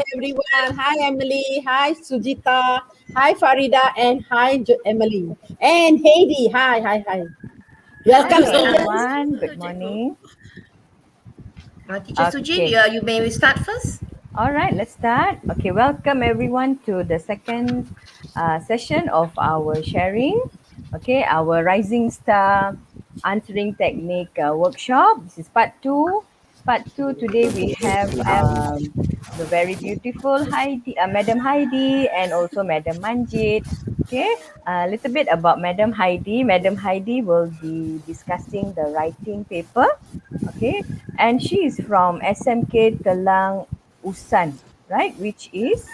Hi everyone. Hi Emily. Hi Sujita. Hi Farida and hi Emily. And Heidi. Hi. Welcome Hello, students. everyone. Good morning. Teacher Suji, Okay. you may start first. All right, let's start. Okay, welcome everyone to the second session of our sharing. Okay, our Rising Star Answering Technique workshop. This is part 2. Part 2, today we have the very beautiful Heidi, Madam Heidi and also Madam Manjit. Okay, a little bit about Madam Heidi. Madam Heidi will be discussing the writing paper. Okay, and she is from SMK Telang USAN, right, which is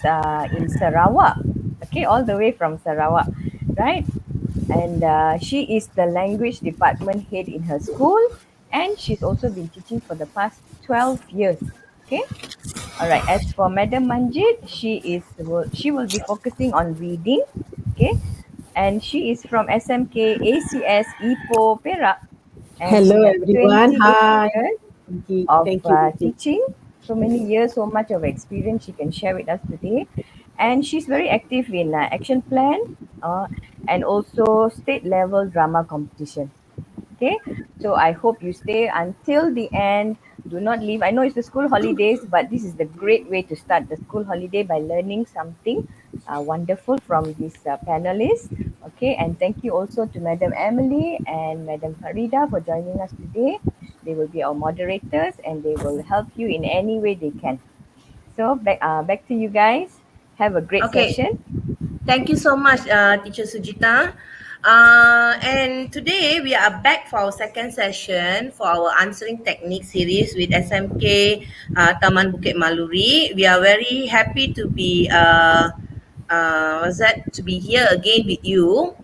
in Sarawak. Okay, all the way from Sarawak, right? And she is the language department head in her school, and she's also been teaching for the past 12 years. Okay. All right. As for Madam Manjit, she will be focusing on reading. Okay. And she is from SMK ACS IPO PERAK, and she Hello has everyone. 28 Hi. years of Thank you. teaching. So many years, so much of experience she can share with us today. And she's very active in action plan and also state level drama competition. Okay, so I hope you stay until the end. Do not leave. I know it's the school holidays, but this is the great way to start the school holiday by learning something wonderful from these panelists. Okay, and thank you also to Madam Emily and Madam Farida for joining us today. They will be our moderators and they will help you in any way they can. So back to you guys. Have a great Okay, session. thank you so much, Teacher Sujita. And today we are back for our second session for our answering technique series with SMK Taman Bukit Maluri. We are very happy to be to be here again with you.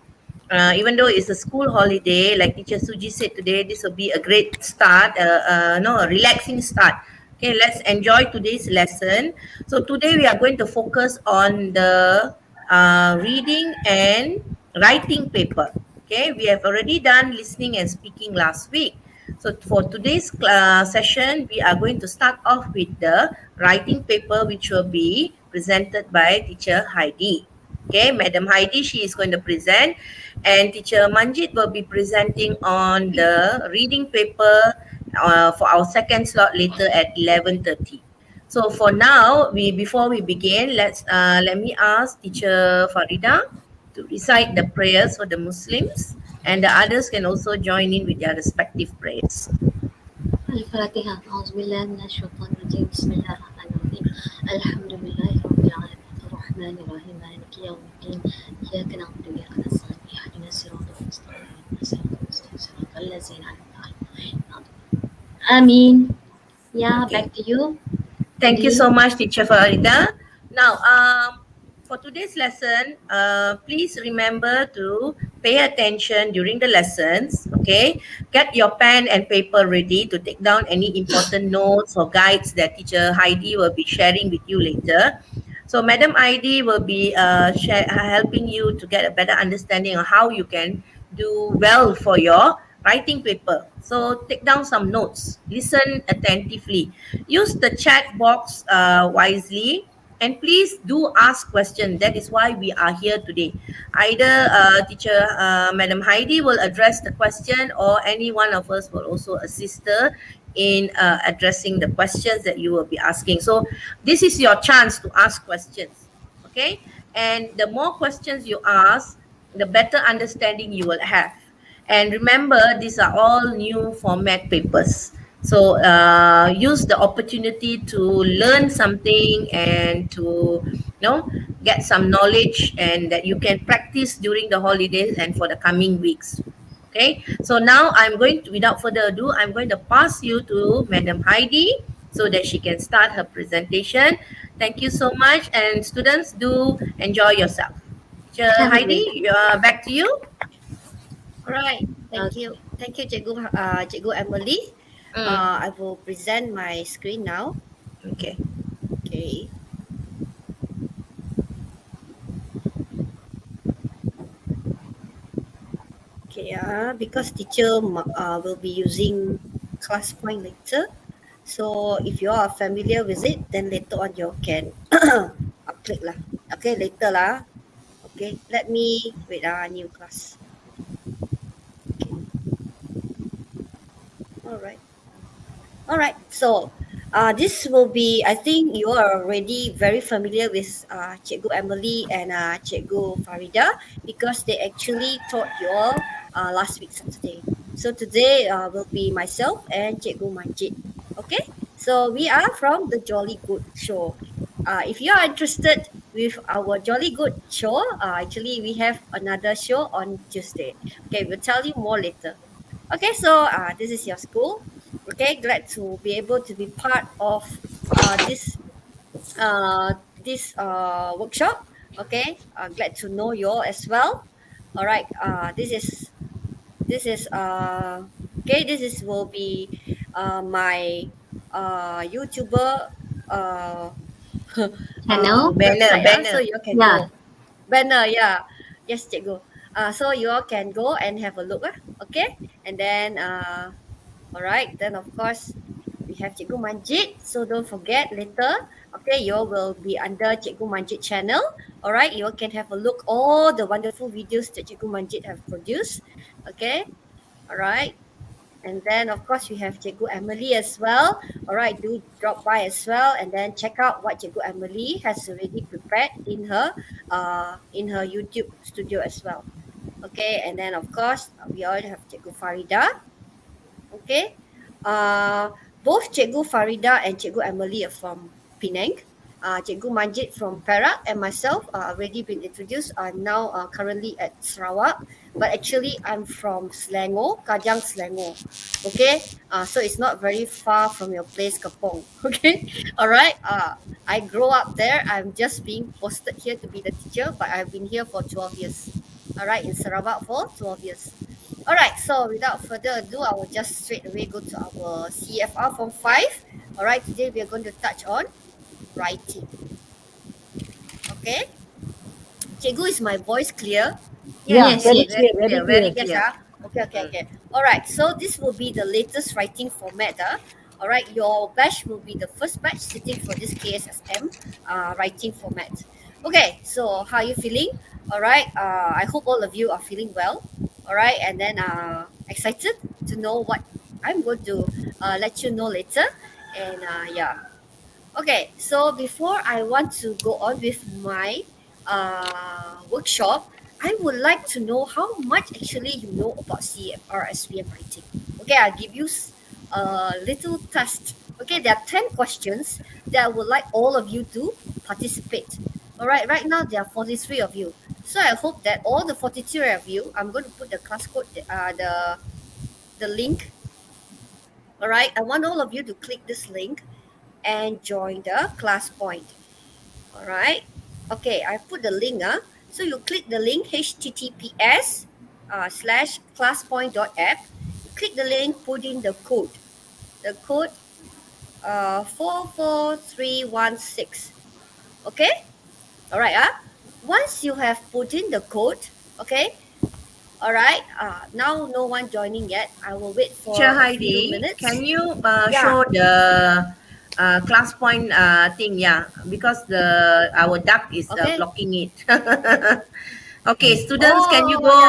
Even though it's a school holiday, like Teacher Suji said today, this will be a great start, a relaxing start. Okay, let's enjoy today's lesson. So today we are going to focus on the reading and writing paper. Okay, we have already done listening and speaking last week. So for today's session, we are going to start off with the writing paper, which will be presented by Teacher Heidi. Okay, Madam Heidi, she is going to present, and Teacher Manjit will be presenting on the reading paper for our second slot later at 11:30. So for now, before we begin, let me ask Teacher Farida to recite the prayers for the Muslims, and the others can also join in with their respective prayers. الفاتحة أعوذ بالله من الشيطان الرجيم بسم الله الرحمن الرحيم الحمد لله رب العالمين الرحمن الرحيم مالك يوم الدين إياك نعبد وإياك نستعين اهدنا الصراط المستقيم صراط الذين أنعمت عليهم آمين. Yeah, Okay. back to you. Thank you so much, Teacher Farida. Now, for today's lesson, please remember to pay attention during the lessons. Okay, get your pen and paper ready to take down any important notes or guides that Teacher Heidi will be sharing with you later. So, Madam Heidi will be helping you to get a better understanding of how you can do well for your writing paper. So, take down some notes. Listen attentively. Use the chat box wisely, and please do ask questions. That is why we are here today. Either teacher Madam Heidi will address the question, or any one of us will also assist her in addressing the questions that you will be asking. So this is your chance to ask questions. Okay, and the more questions you ask, the better understanding you will have. And remember, these are all new format papers. So use the opportunity to learn something and to get some knowledge, and that you can practice during the holidays and for the coming weeks. Okay, so now without further ado, I'm going to pass you to Madam Heidi so that she can start her presentation. Thank you so much, and students, do enjoy yourself. Have a great Heidi, back to you. Alright, thank Okay. you. Thank you, Cikgu Emily. I will present my screen now. Okay. Okay. Okay, because teacher will be using class point later. So if you are familiar with it, then later on you can I'll click lah. Okay, later lah. Okay, let me wait. New class. Okay. All right. All right. So, this will be. I think you are already very familiar with Cikgu Emily and Cikgu Farida because they actually taught you all last week Saturday. So today will be myself and Cikgu Manjit. Okay. So we are from the Jolly Good Show. If you are interested with our Jolly Good Show, actually we have another show on Tuesday. Okay, we'll tell you more later. Okay, so this is your school. Okay, glad to be able to be part of this workshop. Okay, glad to know you all as well. All right, this is okay. Will be my YouTuber Channel. website, so you can Yeah. go banner. Yeah, yes, cikgu. So you all can go and have a look. Okay, and then all right, then of course we have Cikgu Manjit. So don't forget later. Okay, you all will be under Cikgu Manjit channel. All right, you all can have a look all the wonderful videos that Cikgu Manjit have produced. Okay, all right. And then of course we have Cikgu Emily as well. All right, do drop by as well and then check out what Cikgu Emily has already prepared in her YouTube studio as well. Okay, and then of course we all have Cikgu Farida. Okay, both Cikgu Farida and Cikgu Emily are from Penang. Cikgu Manjit from Perak and myself already been introduced. I'm now currently at Sarawak, but actually I'm from Selangor, Kajang Selangor. Okay, so it's not very far from your place, KEPONG. Okay, all right. I grew up there. I'm just being posted here to be the teacher, but I've been here for 12 years. All right, in Sarawak for 12 years. All right, so without further ado, I will just straight away go to our CFR Form 5. All right, today we are going to touch on writing. Okay. Cikgu, is my voice clear? Yeah, Yes, very yes. clear, very Very clear. yes. Okay. All right, so this will be the latest writing format. All right, your batch will be the first batch sitting for this KSSM writing format. Okay, so how are you feeling? All right, I hope all of you are feeling well. All right, and then excited to know what I'm going to let you know later. And yeah. Okay, so before I want to go on with my workshop, I would like to know how much actually you know about CFR SPM writing. Okay, I'll give you a little test. Okay, there are 10 questions that I would like all of you to participate. All right, right now there are 43 of you. So I hope that all the 43 of you, I'm going to put the class code, the link. All right, I want all of you to click this link and join the class point. All right. Okay, I put the link. So you click the link https /classpoint.app. You click the link, put in the code. The code 44316. Okay. All right. Once you have put in the code, okay. All right. Now no one joining yet. I will wait for Teacher a few Heidi, minutes. can you Yeah. show the class point thing? Yeah, because our duck is Okay. blocking it. Okay, students, can you Oh, go?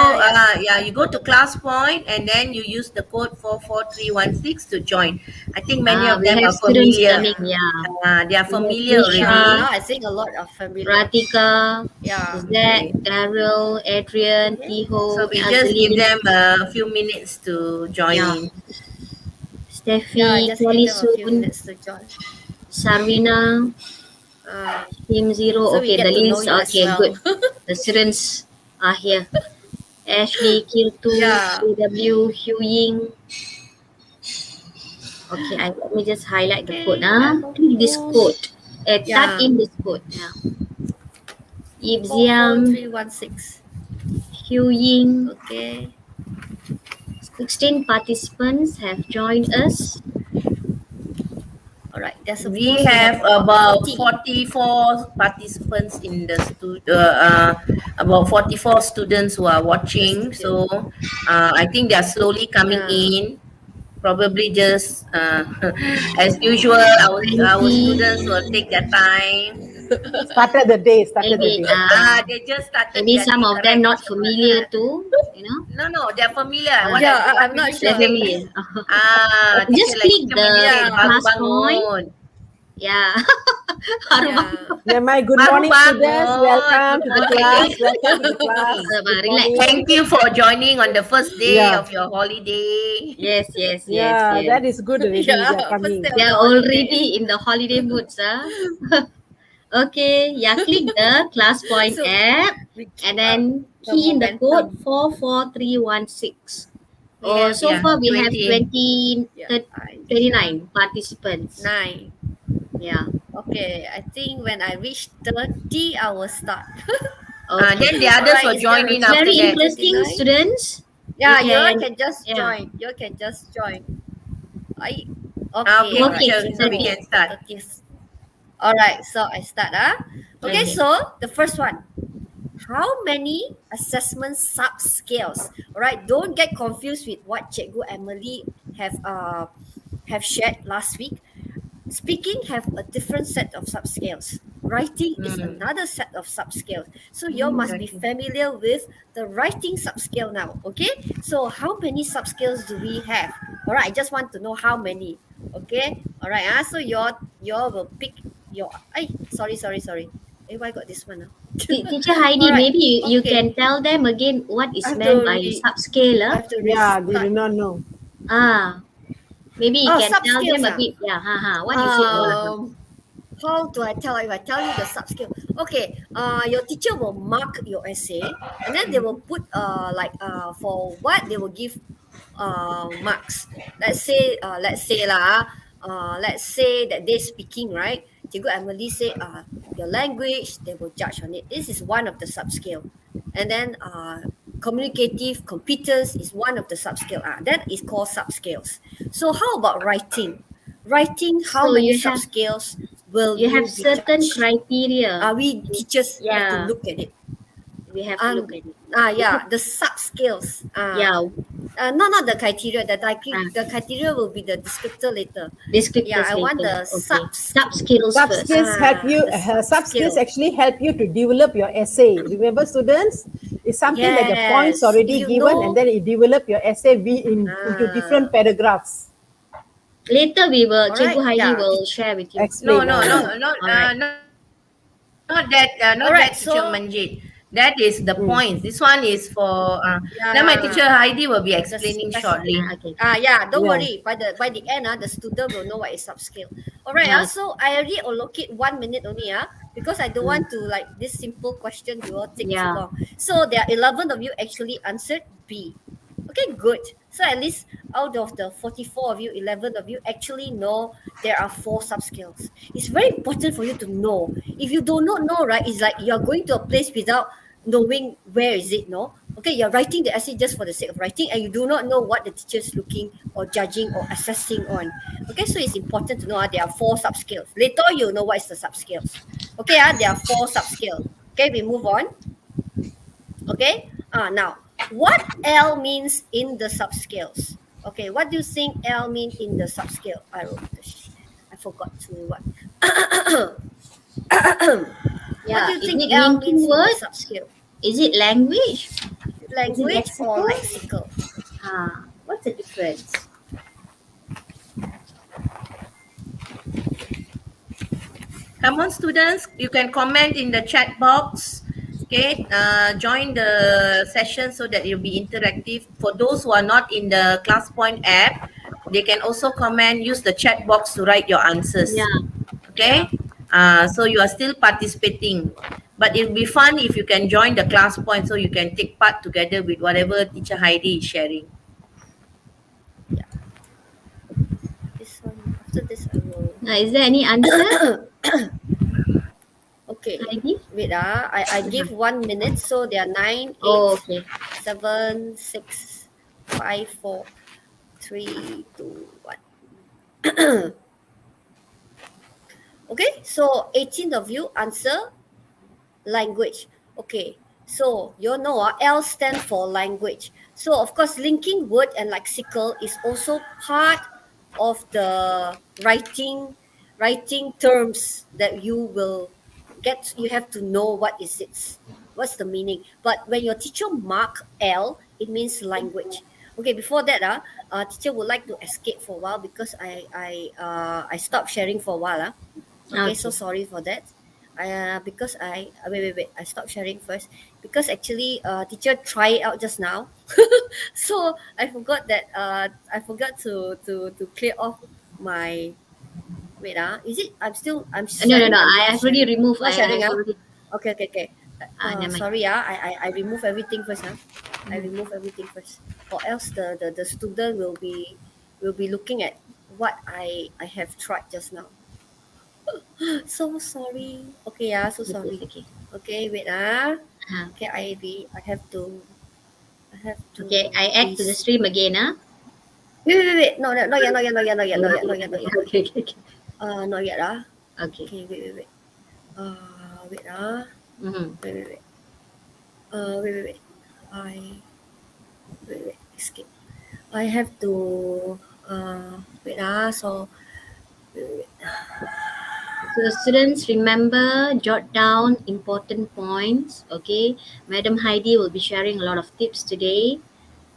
yeah. You go to class point and then you use the code 44316 to join. I think many of We them have are students familiar. coming. Yeah. They are We have familiar Nisha, already. Now I think a lot of familiar. Ratika, Yeah. Zach, Daryl, Adrian, Tiho, So we just give Azlin, them a few minutes to join Yeah. in. Steffi, Yeah, just give them a few Kolisun, minutes to join. Sarvina, Team Zero. So we Okay, get the to know list. you as Okay, well. good. The students are here. Ashley, Kirtu, Yeah. CW, Hugh Ying. Okay, let me just highlight the code. I will Click this post- code. Type Yeah. in this code. Yeah. Yip Ziang, 44316. Hugh Ying. Okay. 16 participants have joined us. All right. There's We have about 44 participants in the about 44 students who are watching. So I think they are slowly coming in. Probably just as usual, our 20. students will take their time. Started the day. Maybe They just started maybe their some day, of them correct, not teacher? familiar too, you know. No, they're familiar. Yeah, What I'm will not you sure. say? Familiar. Teacher Just like click teacher the Manjit, Yeah. baru plus point. bangun. Yeah. Baru Yeah. bangun. Yeah, my good Baru morning, students. bangun. Welcome to the Okay. class. Welcome to the class. Sabar, Good relax. morning. Thank you for joining on the first day Yeah. of your holiday. Yes, yes, yes, Yeah, yes. that is good already. They are Yeah, first coming. day of They the are holiday. already in the holiday mood, sir. Okay, yeah, click the class point So, app we and keep then the key in the code momentum. 44316. We Oh, have, so far we have 20. 20, Yeah, 29 participants. 9. Yeah. Okay, I think when I reach 30, I will start. Okay. Then the others Alright, will is join there in It's after very that. interesting, 29? students. Yeah, You you all can, can just yeah. join. You all can just join. I Okay, okay, alright. Okay, teacher, it's so we okay. can start. 30th. Alright, so I start. Okay, Okay. so the first one. How many assessment sub-scales? Alright, don't get confused with what Cikgu Emily have shared last week. Speaking have a different set of subscales. Writing is another set of subscales. So you must be familiar with the writing subscale now. Okay. So how many subscales do we have? All right. I just want to know how many. Okay. All right. So you will pick your. Sorry. Why got this one? Teacher Heidi, All right. maybe you Okay. can tell them again what is I have meant to by re- subscale. I have to Yeah, they do restart. not know. Maybe you Oh, can tell them subscales. a bit. Yeah, what is it? How do I tell? If I tell you the subskill, okay. Your teacher will mark your essay, and then they will put for what they will give marks. Let's say that they speaking, right? Cikgu Emily say your language, they will judge on it. This is one of the subskill, and then communicative competence is one of the subskill. That is called subscales. So how about writing? Writing, how So many you have subscales will you have you be certain judged? criteria. We teachers have to Yeah, look at it. we have to look at it. The subscales. Yeah, Not the criteria. Ah. The criteria will be the descriptor later. descriptors I want later. the Okay. Sub-skills first. Sub-skills help you. the Sub-skills sub-skill. actually help you to develop your essay. Remember, students, it's something like the points Yes. already If you given, and know, then you develop your essay into different ah, paragraphs. Later we will, all Cikgu right. Heidi Yeah. will share with you. Explain. Alright. Not that, All right. teacher So Manjit. That is the points. This one is for. Now my teacher yeah. Heidi will be explaining shortly. Okay. Don't Yeah. worry. By the end, the student will know what is subscale. All right. Yeah. So I already allocate 1 minute only. Because I don't want to like this simple question you all take too Yeah. long. So there are 11 of you actually answered B. Okay, good. So at least out of the 44 of you, 11 of you actually know there are 4 subscales. It's very important for you to know. If you do not know, right, it's like you're going to a place without knowing where is it, no? Okay, you're writing the essay just for the sake of writing and you do not know what the teacher's looking or judging or assessing on. Okay, so it's important to know there are 4 subscales. Later you know what is the subscales. Okay, there are 4 subscales. Okay, we move on. Okay, now what L means in the subscales? Okay, what do you think L means in the subscale? I forgot to what. What Yeah. do you Is think it L linking means in the words? subscale? Is it language? Language or lexical? lexical? What's the difference? Come on, students. You can comment in the chat box. Okay, join the session so that it'll be interactive. For those who are not in the ClassPoint app, they can also comment, use the chat box to write your answers. Yeah. Okay, so you are still participating. But it'll be fun if you can join the ClassPoint so you can take part together with whatever teacher Heidi is sharing. This one, after this I will. Is there any answer? Okay, Heidi? wait. I give 1 minute, so there are 9, 8, Oh, okay. 7, 6, 5, 4, 3, 2, 1. Okay, so 18 of you answer language. Okay, so you know L stand for language. So of course linking word and lexical is also part of the writing terms that you will you have to know what's the meaning. But when your teacher mark L, it means language. Okay, before that, teacher would like to escape for a while because I stopped sharing for a while. Okay, so Okay. sorry for that. Because wait. I stopped sharing first because actually teacher try it out just now, so I forgot that I forgot to clear off my wait is it I'm No, no, sharing no. or I not have already sharing? removed. Not sharing I've already. Okay. Never mind. Sorry I remove everything first I Mm. remove everything first, or else the student will be looking at what I have tried just now. So sorry. Okay, so Okay, sorry. okay. Okay, wait Uh, Okay, I have to okay, I add to the stream again. wait. No, not yet, not yet, not yet, not yet, not yet, not yet, not yet. Okay, okay, okay. Not yet Okay. Okay, wait. Wait Mm-hmm. wait. Wait. I wait. Escape. I have to wait so wait. So students, remember, jot down important points. Okay, Madam Heidi will be sharing a lot of tips today.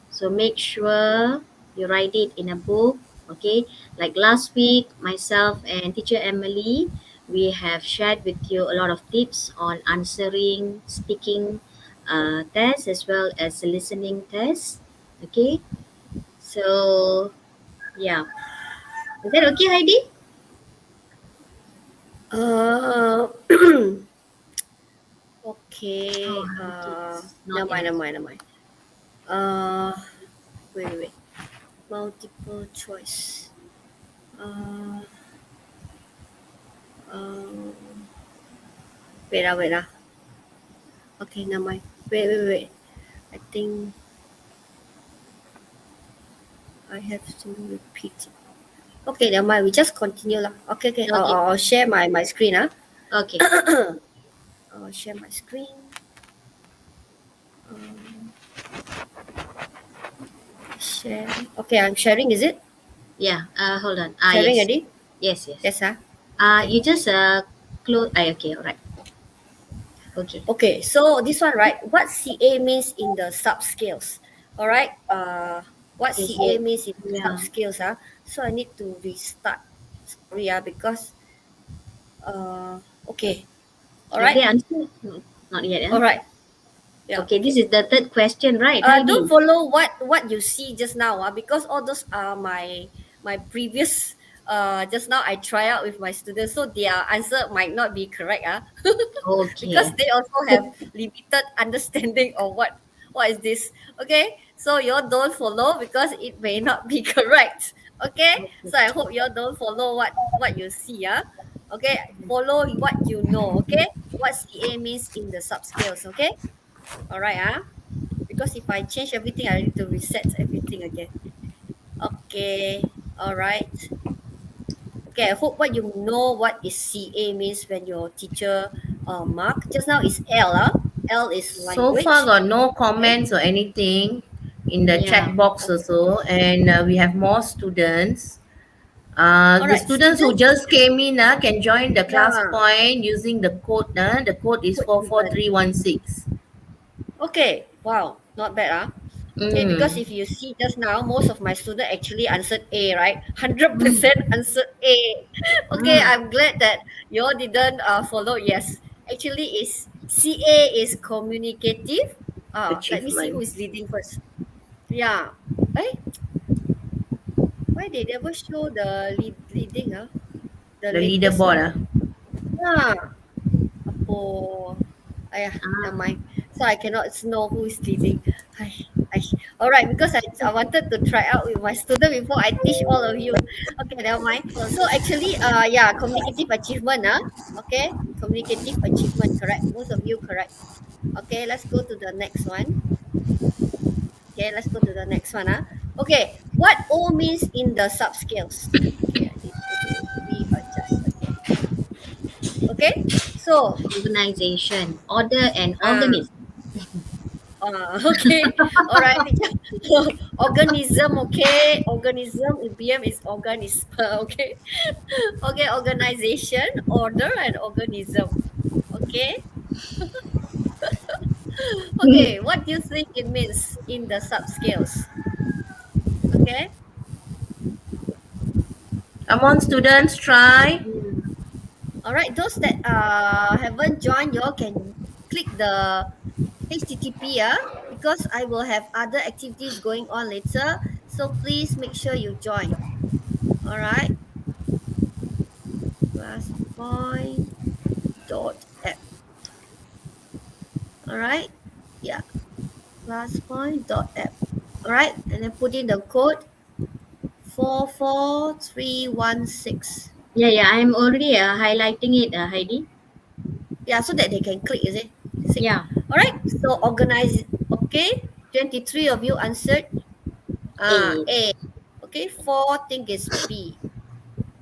So make sure you write it in a book. Okay, like last week, myself and teacher Emily, we have shared with you a lot of tips on answering, speaking tests as well as listening tests. Okay, so yeah, is that okay, Heidi? Uh, okay. Oh, it's not Never mind, in. never mind. Uh, wait. Multiple choice. Uh, um, wait Okay, never mind. Wait. I think I have to repeat it. Okay, never mind. We just continue lah. Okay. Okay, I'll share my screen okay. I'll share my screen. Um, share. Okay, I'm sharing. Is it Yeah. Hold on. sharing Yes, already? yes. Yes Okay. You just close. Okay, all right. Okay. Okay, so this one, right? What CA means in the subscales? All right. What Okay. CA So means in the yeah. subscales? So I need to restart. Sorry, because okay. All Have right. they answered? No, not yet. All right. Yeah. Okay. This Okay. is the third question, right, Heidi? Don't follow what you see just now. Because all those are my previous. Just now I try out with my students, so their answer might not be correct. Because Okay. they also have limited understanding of what is this. Okay, so you all don't follow because it may not be correct. Okay, Okay. so I hope you all don't follow what you see. Okay, follow what you know. Okay, what CA means in the subscales. Okay, all right. Because if I change everything, I need to reset everything again. Okay, all right. Okay, I hope what you know what is CA means when your teacher mark. Just now is L. L is So far, language. got no Okay. comments or anything in the Yeah. chat box Okay. also, and we have more students. All The right, students who students. just came in can join the class Yeah, point using the code. The code is put given. 44316. Okay. Wow, not bad. Okay, because Mm. if you see just now, most of my students actually answered A, right? Mm. 100% answered A. Okay, Mm. I'm glad that you all didn't follow. Yes, actually, is CA is communicative. Let me see who Achievement. is leading first. Yeah. Eh, why they never show the leading? The The latest leaderboard. one. Yeah. Apo. Never Ah. mind. So I cannot know who is leading. Ay, ay. All right, because I wanted to try out with my student before I teach all of you. Okay, never mind. So actually, yeah, communicative achievement, okay, communicative achievement, correct. Most of you correct. Okay, let's go to the next one. Okay, let's go to the next one, Okay, what O means in the subscales? Okay, I need to readjust again. Okay, so Organization, order, and ah. organism. Okay. All right. Organism. Okay. Organism. BM is organism. Okay. Okay. Organization, order, and organism. Okay. Okay, what do you think it means in the subscales? Okay. Come on, students, try. All right. Those that haven't joined, you all can click the HTTP, because I will have other activities going on later. So please make sure you join. All right. Classpoint dot app. All right. Yeah. Classpoint dot app. All right. And then put in the code 44316. Yeah. I'm already highlighting it, Heidi. Yeah, so that they can click, is it? See. Yeah. All right. So organize. Okay. 23 of you answered A. A. Okay. 4 think is B.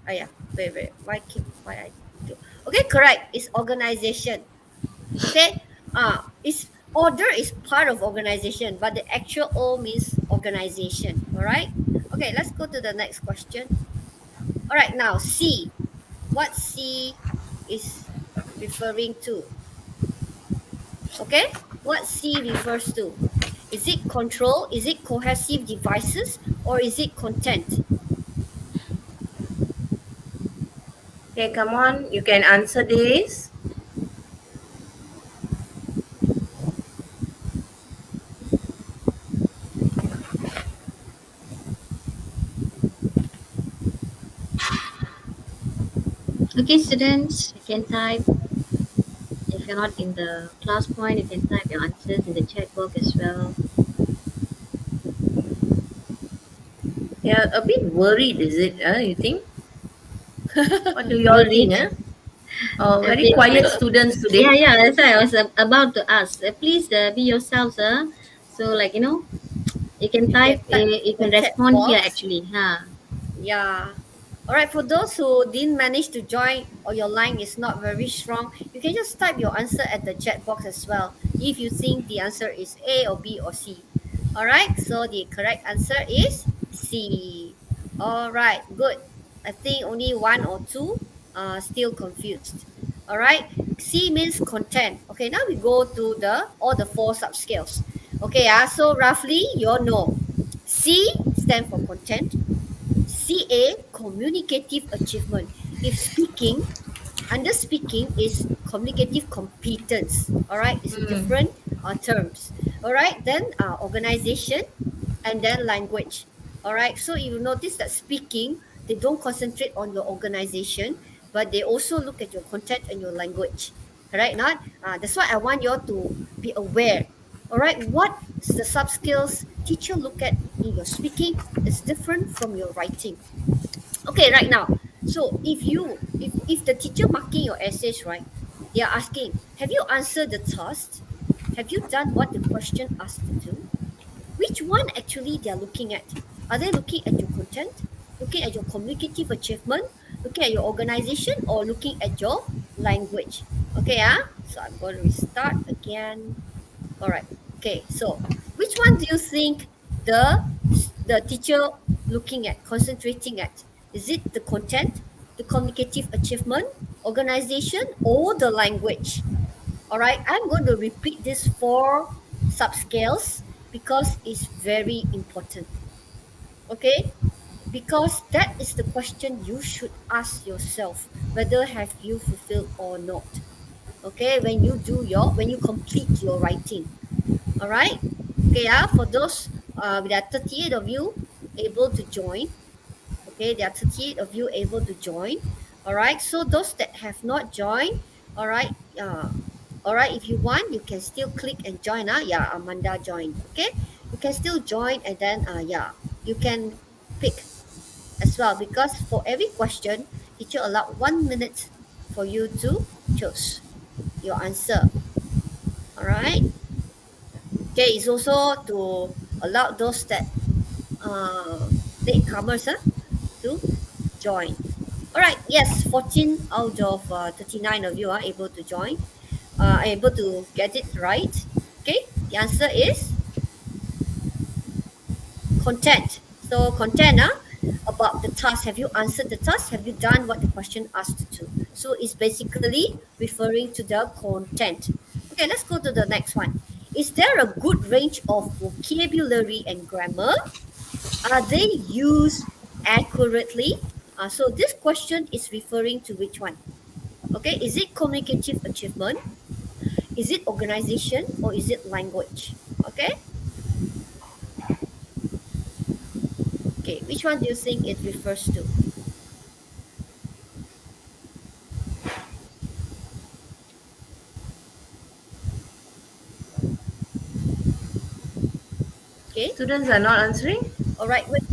Oh yeah. Wait. Why I do? Okay, correct. It's organization. Okay. It's order is part of organization, but the actual O means organization. All right. Okay, let's go to the next question. All right, now C. What C is referring to? Okay, what C refers to? Is it control? Is it cohesive devices? Or is it content? Okay, come on. You can answer this. Okay, students, you can type. If you're not in the class point, you can type your answers in the chat box as well. Yeah, a bit worried, is it? You think? What do you all think? Oh, A very bit. quiet students today. Yeah. That's why I was about to ask. Please be yourselves, So, you can type. You the can chat respond here box. actually. Yeah. All right, for those who didn't manage to join or your line is not very strong, you can just type your answer at the chat box as well if you think the answer is A or B or C. All right, so the correct answer is C. All right, good. I think only one or two are still confused. All right, C means content. Okay, now we go to all the 4 subscales. Okay, so roughly you all know C stand for content. CA, communicative achievement. If speaking, under speaking is communicative competence. All right, it's different terms. All right, then organization and then language. All right, so you notice that speaking, they don't concentrate on your organization, but they also look at your content and your language. All right, not that's why I want you all to be aware. All right, what the sub skills teacher look at in your speaking is different from your writing. Okay, right now, so if the teacher marking your essays, right, they are asking, have you answered the task? Have you done what the question asked to do? Which one actually they are looking at? Are they looking at your content, looking at your communicative achievement, looking at your organization, or looking at your language? Okay, so I'm going to restart again. All right. Okay, so which one do you think the teacher looking at, concentrating at? Is it the content, the communicative achievement, organization, or the language? All right, I'm going to repeat these 4 subscales because it's very important. Okay, because that is the question you should ask yourself, whether have you fulfilled or not. Okay, when you complete your writing. All right. Okay, for those there are 38 of you able to join. Okay, there are 38 of you able to join. All right, so those that have not joined, all right, if you want, you can still click and join. Yeah, Amanda joined. Okay, you can still join, and then you can pick as well, because for every question, teacher allowed 1 minute for you to choose your answer. All right. Okay, it's also to allow those that latecomers to join. All right, yes, 14 out of 39 of you are able to join, able to get it right. Okay, the answer is content. So content, about the task. Have you answered the task? Have you done what the question asked you to? So it's basically referring to the content. Okay, let's go to the next one. Is there a good range of vocabulary and grammar? Are they used accurately? So this question is referring to which one? Okay, is it communicative achievement? Is it organization or is it language? Okay, okay, which one do you think it refers to? Okay, Students are not answering. all right, wait,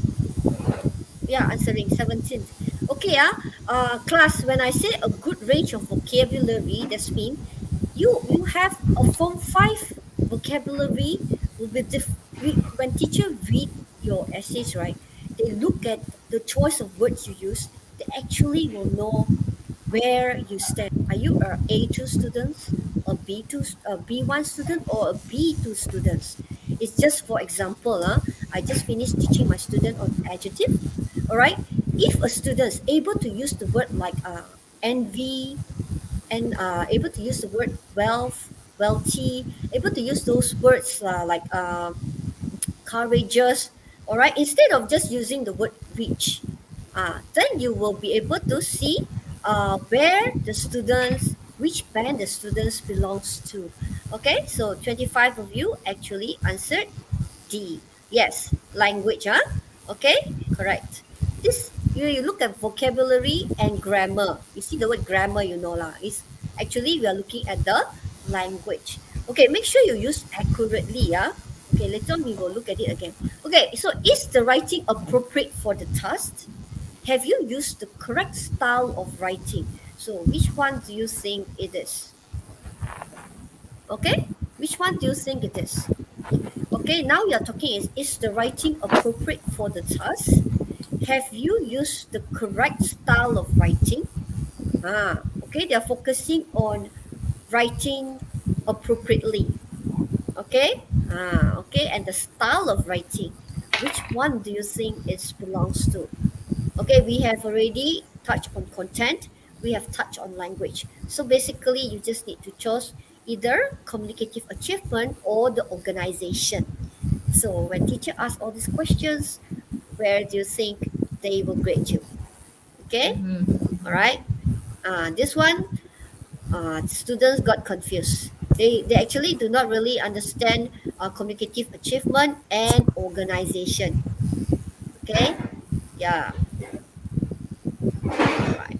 yeah, answering 17th. Okay, class, when I say a good range of vocabulary, that's mean you have a form 5 vocabulary will be when teacher read your essays, right, they look at the choice of words you use, they actually will know where you stand. Are you a A2 student, a B2, a B1 student, or a B2 student? It's just for example, I just finished teaching my student on adjective. All right, if a student is able to use the word like envy, and able to use the word wealth, wealthy, able to use those words like courageous, all right, instead of just using the word rich, then you will be able to see where the students, which band the students belongs to. Okay, so 25 of you actually answered D. Yes, language, okay, correct. This, you look at vocabulary and grammar. You see the word grammar, you know lah. It's actually we are looking at the language. Okay, make sure you use accurately, yeah. Okay, later on we will look at it again. Okay, so is the writing appropriate for the task? Have you used the correct style of writing? So which one do you think it is? Okay, which one do you think it is? Okay, now we are talking is the writing appropriate for the task? Have you used the correct style of writing? Okay, they are focusing on writing appropriately. Okay, okay, and the style of writing, which one do you think it belongs to? Okay, we have already touched on content, we have touched on language. So basically, you just need to choose either communicative achievement or the organization. So when teacher asks all these questions, where do you think they will grade you? Okay, all right. This one, students got confused. They actually do not really understand communicative achievement and organization. Okay, yeah, all right.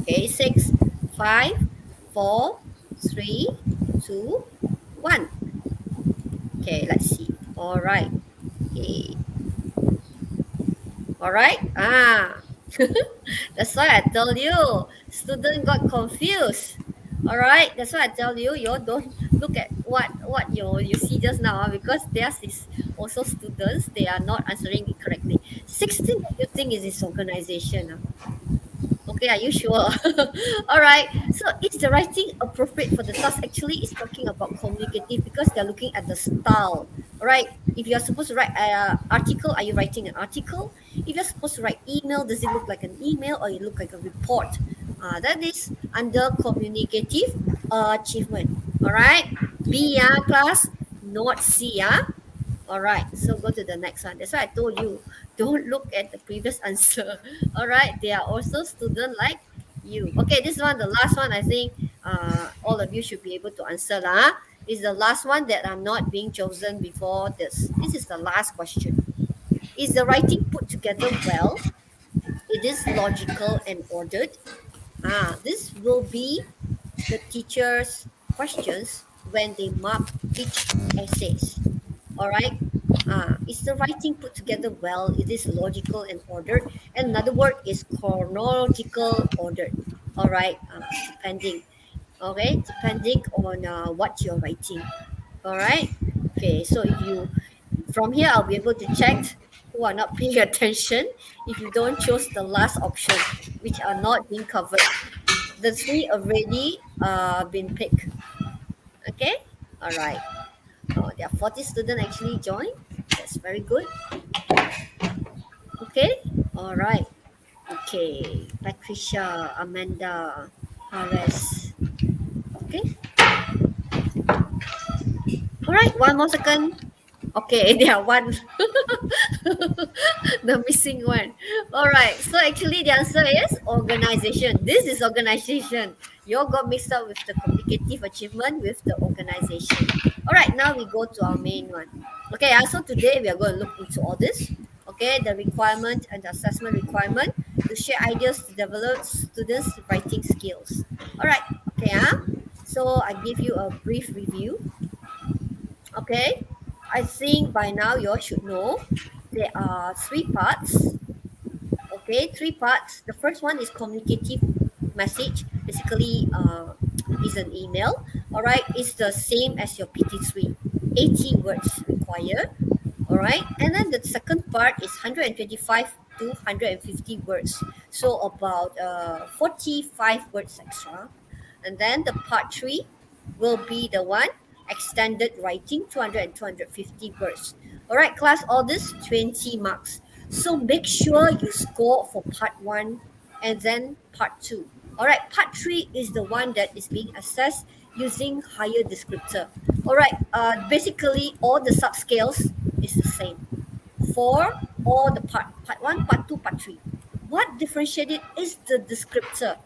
Okay, 6, 5, 4, 3, 2, 1. Okay, let's see. All right. Okay. All right. That's why I tell you, student got confused. All right. That's why I tell you, you don't look at what you see just now, because theirs is also students. They are not answering it correctly. 16, you think is this organization? Okay, are you sure? All right. So is the writing appropriate for the task? Actually, it's talking about communicative because they're looking at the style. All right. If you're supposed to write an article, are you writing an article? If you're supposed to write email, does it look like an email or it look like a report? That is under communicative achievement. All right. B, class, not C, All right, so go to the next one. That's why I told you, don't look at the previous answer. All right, they are also student like you. Okay, this one, the last one, I think all of you should be able to answer. Is the last one that I'm not being chosen before this. This is the last question. Is the writing put together well? It is logical and ordered. This will be the teacher's questions when they mark each essays. All right. Is the writing put together well? It is logical and ordered. And another word is chronological ordered. All right. Depending. Okay. Depending on what you're writing. All right. Okay. So if you, from here, I'll be able to check who are not paying attention if you don't choose the last option, which are not being covered. The three already been picked. Okay. All right. Oh, there are 40 students actually joined. That's very good. Okay. All right. Okay. Patricia, Amanda, Hares. Okay. All right. One more second. Okay, there are one. The missing one. All right. So actually the answer is organization. This is organization. You all got mixed up with the communicative achievement with the organization. All right. Now we go to our main one. Okay. So today we are going to look into all this. Okay. The requirement and the assessment requirement to share ideas to develop students' writing skills. All right. Okay. So I give you a brief review. Okay, I think by now you all should know there are three parts. Okay, three parts. The first one is communicative message. Basically, is an email. All right, it's the same as your PT3. 80 words required. All right, and then the second part is 125 to 150 words. So about 45 words extra. And then the part three will be the one extended writing 200 and 250 words. All right, class, all this 20 marks. So make sure you score for part one and then part two. All right, part three is the one that is being assessed using higher descriptor. All right, basically all the subscales is the same for all the part one, part two, part three. What differentiates it is the descriptor.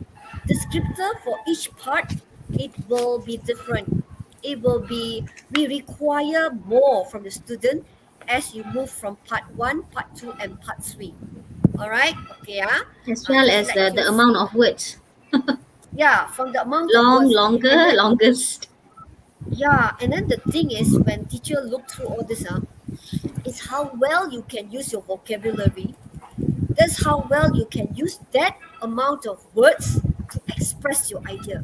Descriptor for each part, it will be different. It will be, we require more from the student as you move from part one, part two, and part three. All right, okay, As well just as let the me amount of words. yeah, from the amount of Long, words. longer, And then, longest. yeah, and then the thing is, when teacher look through all this, is how well you can use your vocabulary. That's how well you can use that amount of words to express your idea.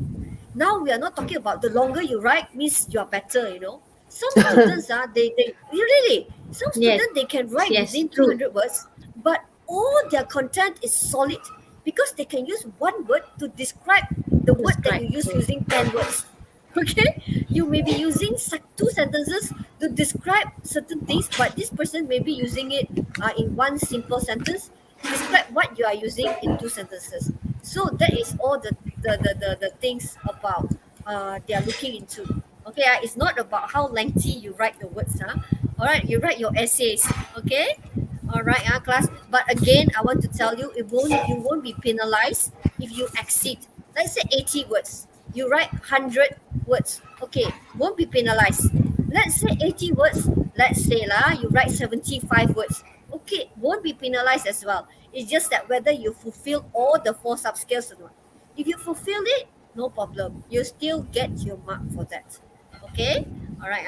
Now we are not talking about the longer you write means you are better, you know. Some students they really, some Yes, students they can write yes, within true. 200 words, but all their content is solid because they can use one word to describe the word that Describe. you use True. using 10 words. Okay, you may be using two sentences to describe certain things, but this person may be using it in one simple sentence. Describe what you are using in two sentences. So that is all the things about they are looking into. Okay, it's not about how lengthy you write the words. All right, you write your essays. Okay, all right, class. But again, I want to tell you, you won't be penalized if you exceed. Let's say 80 words. You write 100 words. Okay, won't be penalized. Let's say 80 words. Let's say you write 75 words. Okay, won't be penalized as well. It's just that whether you fulfill all the four subscales or not. If you fulfill it, no problem. You still get your mark for that. Okay, all right.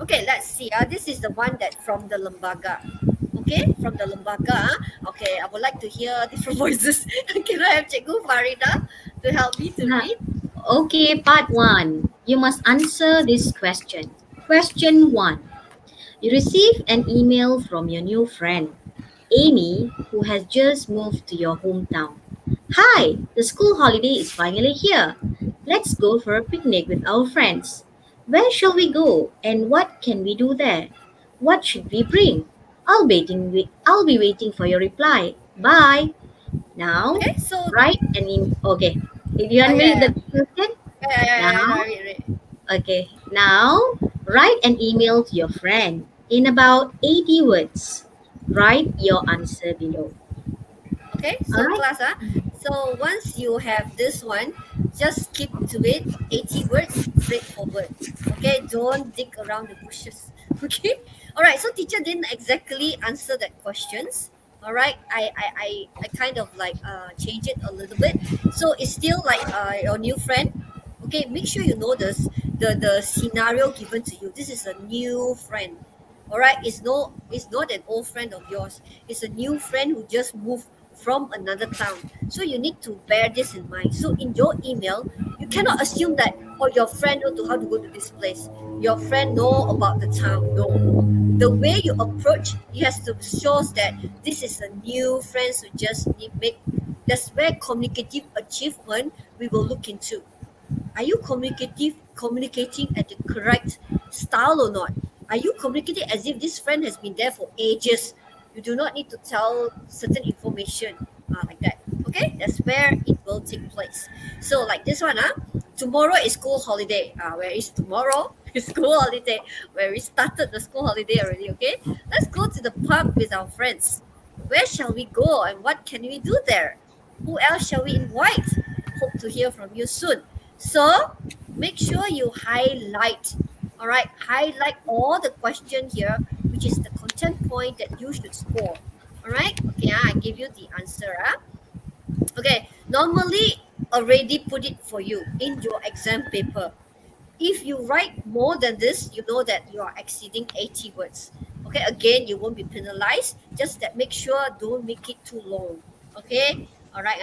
Okay, let's see. This is the one that from the lembaga. Okay, from the lembaga. Okay, I would like to hear different voices. Can I have Cikgu Farida to help me to Uh, read? Okay, part one. You must answer this question. Question one. You receive an email from your new friend, Amy, who has just moved to your hometown. Hi, the school holiday is finally here. Let's go for a picnic with our friends. Where shall we go and what can we do there? What should we bring? I'll be waiting for your reply. Bye. Now, Okay, so write an email. Okay. If you want me to read yeah, the question? yeah, Now, no, read. okay. Now, write an email to your friend in about 80 words. Write your answer below. Okay, All so right? class, so once you have this one, just keep to it. 80 words, straightforward. Okay, don't dig around the bushes. Okay, all right. So teacher didn't exactly answer that questions. All right, I kind of like change it a little bit. So it's still like your new friend. Okay, make sure you know this the scenario given to you. This is a new friend. All right, it's not an old friend of yours. It's a new friend who just moved from another town. So you need to bear this in mind. So in your email, you cannot assume that your friend know to how to go to this place. Your friend know about the town. No. The way you approach, you have to show that this is a new friend who just need make. That's where communicative achievement we will look into. Are you communicating at the correct style or not? Are you communicating as if this friend has been there for ages? You do not need to tell certain information like that. Okay, that's where it will take place. So like this one, tomorrow is school holiday. Where is tomorrow? It's school holiday. Where we started the school holiday already. Okay, let's go to the park with our friends. Where shall we go and what can we do there? Who else shall we invite? Hope to hear from you soon. So make sure you highlight. All right, highlight all the question here, which is the content point that you should score. All right, okay, I give you the answer. Okay, normally already put it for you in your exam paper. If you write more than this, you know that you are exceeding 80 words. Okay, again, you won't be penalized. Just that make sure don't make it too long. Okay, all right,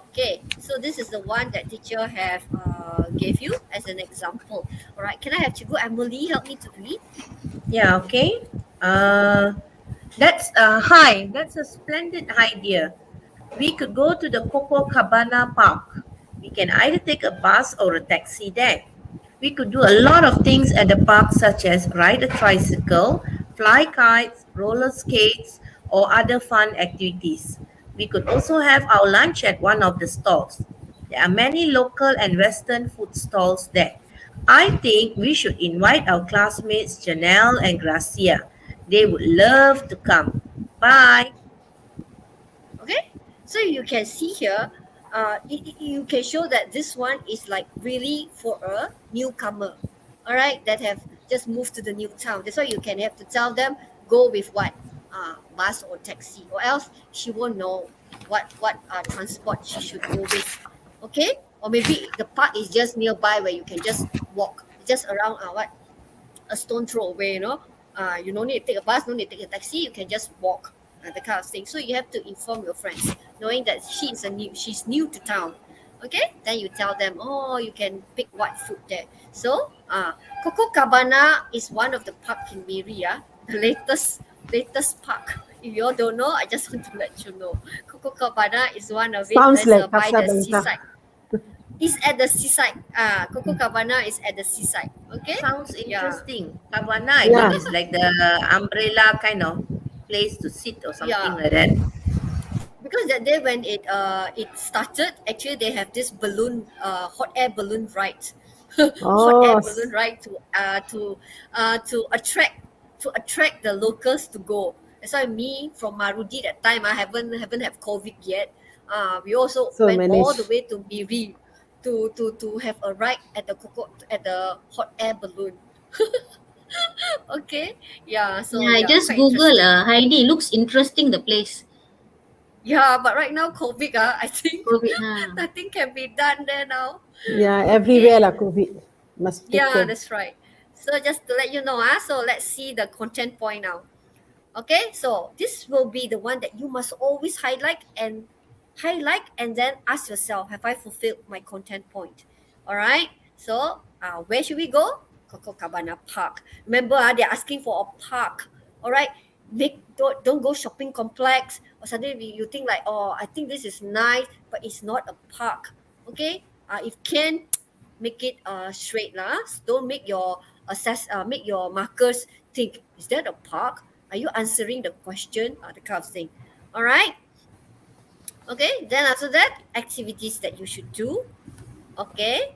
Okay, so this is the one that teacher have gave you as an example. All right, can I have Cikgu Emily help me to read? Yeah, okay. That's a splendid idea. We could go to the Copacabana Park. We can either take a bus or a taxi there. We could do a lot of things at the park, such as ride a tricycle, fly kites, roller skates, or other fun activities. We could also have our lunch at one of the stalls. There are many local and Western food stalls there. I think we should invite our classmates Janelle and Gracia. They would love to come. Bye. Okay, so you can see here, you can show that this one is like really for a newcomer, all right, that have just moved to the new town. That's why you can have to tell them go with what, bus or taxi, or else she won't know what transport she should go with. Okay, or maybe the park is just nearby where you can just walk, just around a stone throw away, you don't need to take a bus, no need to take a taxi, you can just walk, the kind of thing. So you have to inform your friends, knowing that she's new to town. Okay, then you tell them, oh, you can pick what food there. So Coco Cabana is one of the park in Miri, the latest park. If you all don't know, I just want to let you know. Coco Cabana is one of it. Sounds That's, like by the Casablanca. seaside. It's at the seaside. Coco Cabana is at the seaside. Okay. Sounds Yeah. interesting. Cabana, I Yeah. think it's like the umbrella kind of place to sit or something Yeah. like that. Because that day when it started, actually they have this balloon, hot air balloon ride, hot air Oh, balloon ride to attract the locals to go. That's why me from Marudi that time I haven't have COVID yet. We also so went all the managed. way to Miri to have a ride at the hot air balloon. Okay, yeah. So Yeah, I yeah, just quite Google interesting. Heidi. Looks interesting, the place. Yeah, but right now COVID, I think COVID, nothing can be done there now. Yeah, Okay. everywhere lah COVID. Must take Yeah, care. that's right. So just to let you know, so let's see the content point now. Okay, so this will be the one that you must always highlight and then ask yourself, have I fulfilled my content point? All right. So where should we go? Copacabana Park. Remember, they're asking for a park. All right. Don't go shopping complex or suddenly you think like, oh, I think this is nice, but it's not a park. Okay. If can, make it straight lah. Don't make your markers think, is that a park? Are you answering the question? The kind of thing. All right. Okay. Then after that, activities that you should do. Okay.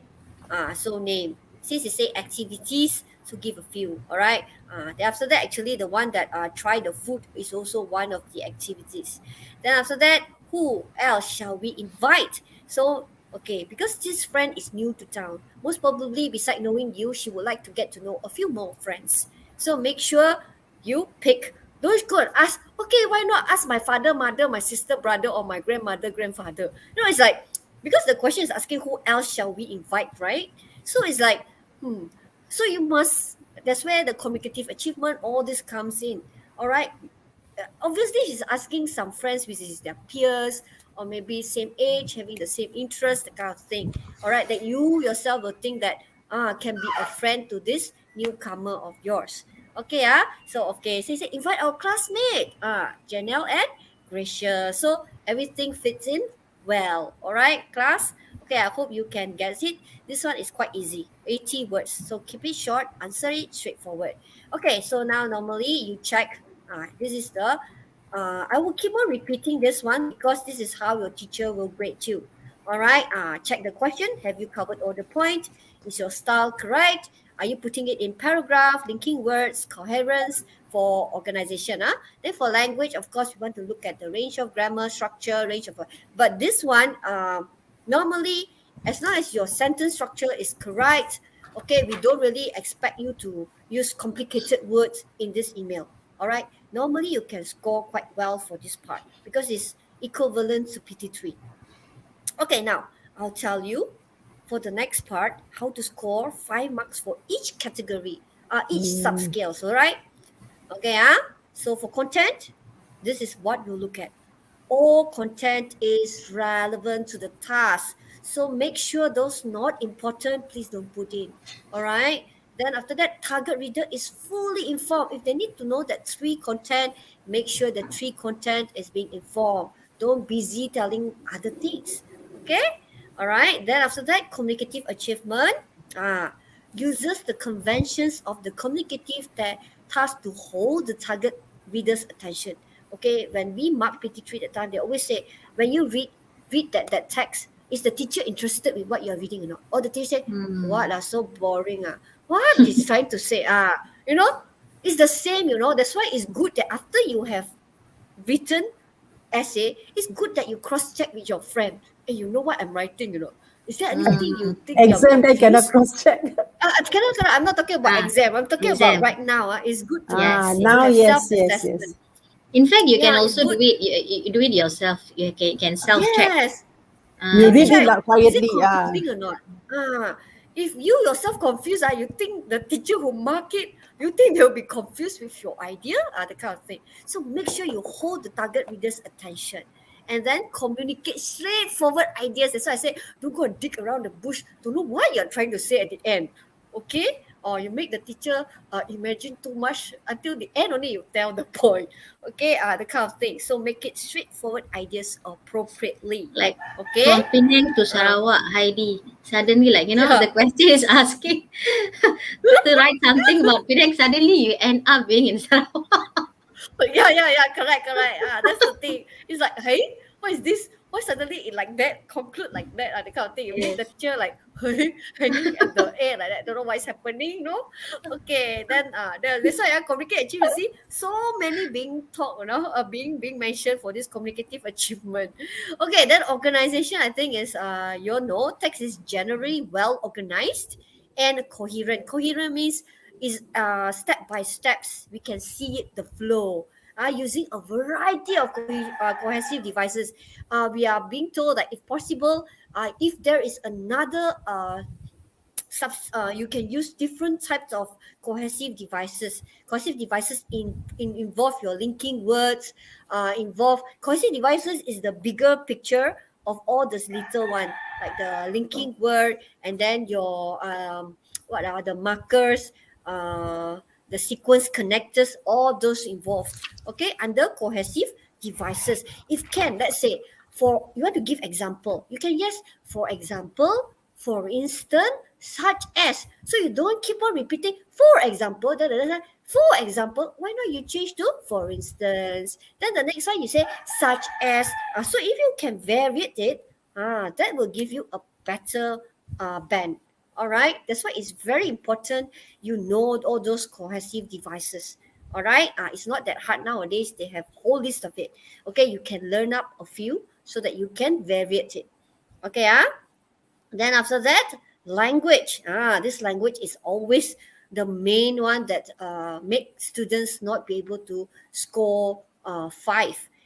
So name. Since you say activities, so give a few. All right. Then after that, actually the one that try the food is also one of the activities. Then after that, who else shall we invite? So okay, because this friend is new to town, most probably beside knowing you, she would like to get to know a few more friends. So make sure you pick. Don't go and ask, okay, why not ask my father, mother, my sister, brother, or my grandmother, grandfather? It's like, because the question is asking who else shall we invite, right? So it's like, so you must, that's where the communicative achievement, all this comes in. All right. Obviously she's asking some friends which is their peers or maybe same age, having the same interest, that kind of thing. All right, that you yourself will think that can be a friend to this newcomer of yours. Okay, so okay, so you say invite our classmate, Janelle and Gracia. So everything fits in well. All right, class. Okay, I hope you can get it. This one is quite easy, 80 words. So keep it short, answer it straightforward. Okay, so now normally you check This is the, I will keep on repeating this one because this is how your teacher will grade you. All right. Check the question. Have you covered all the point? Is your style correct? Are you putting it in paragraph, linking words, coherence for organization? Then for language, of course, we want to look at the range of grammar, structure, range of. But this one, normally, as long as your sentence structure is correct, okay, we don't really expect you to use complicated words in this email. All right. Normally, you can score quite well for this part because it's equivalent to PT3. Okay, now I'll tell you for the next part how to score 5 marks for each category, each subscales. All right. Okay. So for content, this is what you look at. All content is relevant to the task. So make sure those not important, please don't put in. All right. Then after that, target reader is fully informed. If they need to know that 3 content, make sure the 3 content is being informed. Don't busy telling other things. Okay. All right. Then after that, communicative achievement. Uses the conventions of the communicative task to hold the target reader's attention. Okay, when we mark PT3 that time, they always say, when you read that text, is the teacher interested with what you're reading or not? Or the teacher say, what so boring. What is trying to say? You know, it's the same, you know. That's why it's good that after you have written essay, it's good that you cross-check with your friend. Hey, you know what I'm writing, you know. Is there anything you think Exam they cannot cross-check. Cannot. I'm not talking about exam. I'm talking exam. about right now. It's good to Now, have yes. self-assessment. In fact, you can Yeah, also it's do it. You do it yourself. You can self-check. Yes. You read it Check, like is it quietly. confusing or not? If you yourself confused, you think the teacher who mark it, you think they'll be confused with your idea, the kind of thing. So make sure you hold the target reader's attention and then communicate straightforward ideas. That's why I say, don't go and dig around the bush to know what you're trying to say at the end. Okay? Or you make the teacher imagine too much until the end only you tell the point. Okay? The kind of thing. So make it straightforward ideas appropriately. Like Okay? from Penang to Sarawak, Heidi. Suddenly, the question is asking to write something about Penang. Suddenly, you end up being in Sarawak. Yeah, correct. That's the thing. It's like, hey, what is this? Why suddenly it like that, conclude like that, the kind of thing. You make the teacher like, hey, hanging at the air like that, don't know what's happening, no? Okay, then that's why I communicate achievement. You see, so many being taught, being mentioned for this communicative achievement. Okay, then organization, I think is, text is generally well organized and coherent. Coherent means is step by steps. We can see it, the flow. Using a variety of cohesive devices. We are being told that if possible, if there is another you can use different types of cohesive devices. Cohesive devices involve your linking words. Involve cohesive devices is the bigger picture of all this little one, like the linking word, and then your what are the markers, the sequence connectors, all those involved. Okay, under cohesive devices. If can, let's say, for you want to give example, you can yes, for example, for instance, such as. So you don't keep on repeating, for example, for example, why not you change to for instance? Then the next one you say such as. So if you can vary it, that will give you a better band. All right, that's why it's very important you know all those cohesive devices. All right, it's not that hard nowadays. They have whole list of it. Okay, you can learn up a few so that you can vary it. Okay, then after that, language. This language is always the main one that make students not be able to score 5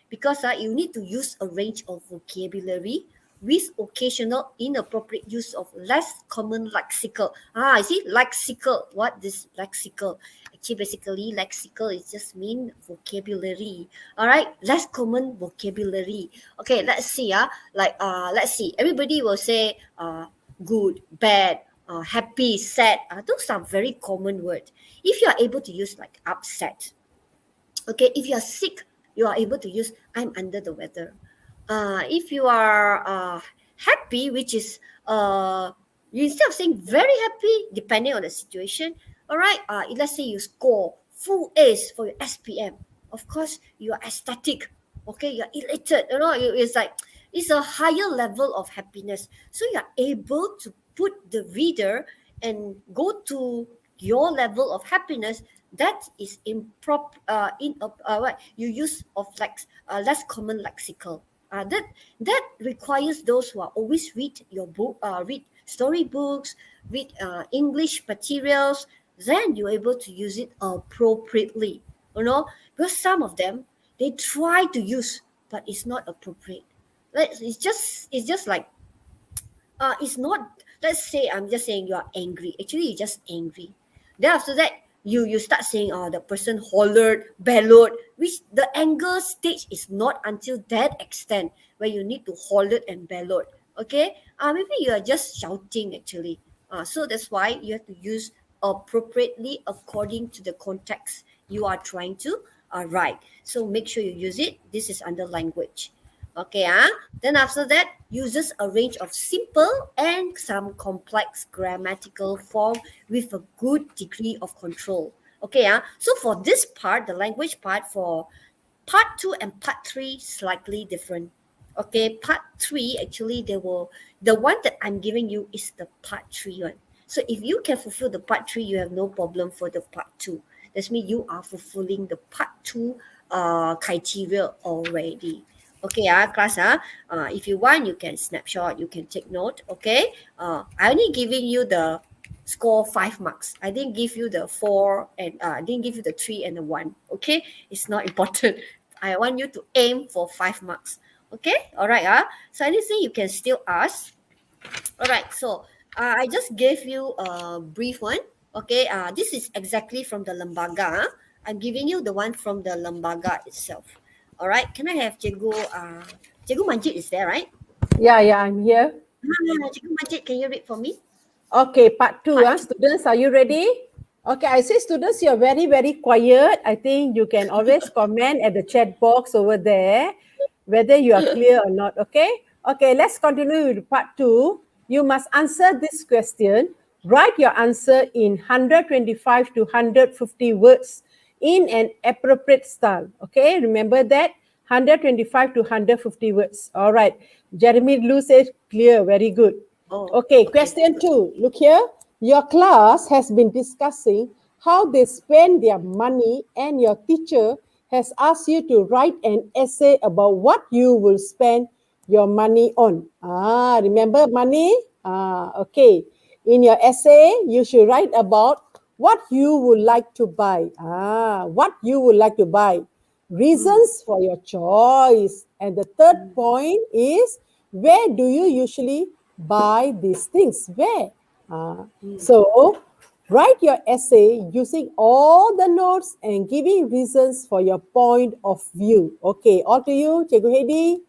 because you need to use a range of vocabulary with occasional inappropriate use of less common lexical. You see, lexical. What is lexical? Actually, basically, lexical is just mean vocabulary. All right, less common vocabulary. Okay, let's see. Let's see. Everybody will say good, bad, happy, sad. Those are very common words. If you are able to use like upset, okay. If you are sick, you are able to use I'm under the weather. If you are happy, which is you instead of saying very happy, depending on the situation. All right. Let's say you score full A's for your SPM. of course, you're ecstatic. Okay, you're elated. It's like it's a higher level of happiness. So you're able to put the reader and go to your level of happiness that is improper what you use of less common lexical. That requires those who are always read your book, read storybooks, read English materials. Then you're able to use it appropriately. Because some of them they try to use, but it's not appropriate. It's just like it's not. Let's say I'm just saying you are angry. Actually, you're just angry. Then after that, you start saying, oh, the person hollered, bellowed, which the anger stage is not until that extent where you need to holler and bellowed. Okay, maybe you are just shouting actually. So that's why you have to use appropriately according to the context you are trying to write. So make sure you use it. This is under language. Okay, then after that, uses a range of simple and some complex grammatical form with a good degree of control. Okay, so for this part, the language part, for part 2 and part 3, slightly different. Okay, part 3, actually, the one that I'm giving you is the part 3 one. So if you can fulfill the part 3, you have no problem for the part 2. That means you are fulfilling the part 2 criteria already. Okay, class, if you want, you can snapshot, you can take note, okay? I only giving you the score 5 marks. I didn't give you the 4 and I didn't give you the 3 and the 1, okay? It's not important. I want you to aim for 5 marks, okay? All right, so anything you can still ask. All right, so I just gave you a brief one, okay? This is exactly from the lembaga. I'm giving you the one from the lembaga itself. All right, can I have Cikgu Manjit is there, right? Yeah, I'm here. Cikgu Manjit, can you read for me? Okay, part 2. Students, are you ready? Okay, I see students, you're very, very quiet. I think you can always comment at the chat box over there, whether you are clear or not, okay? Okay, let's continue with part 2. You must answer this question. Write your answer in 125 to 150 words in an appropriate style. Okay, remember that 125 to 150 words. All right. Jeremy Lu says clear. Very good. Okay, question 2. Look here. Your class has been discussing how they spend their money, and your teacher has asked you to write an essay about what you will spend your money on. Remember money? Okay. In your essay, you should write about what you would like to buy. What you would like to buy. Reasons for your choice. And the third point is, where do you usually buy these things? Where? So, write your essay using all the notes and giving reasons for your point of view. Okay, all to you, Cikgu Heidi.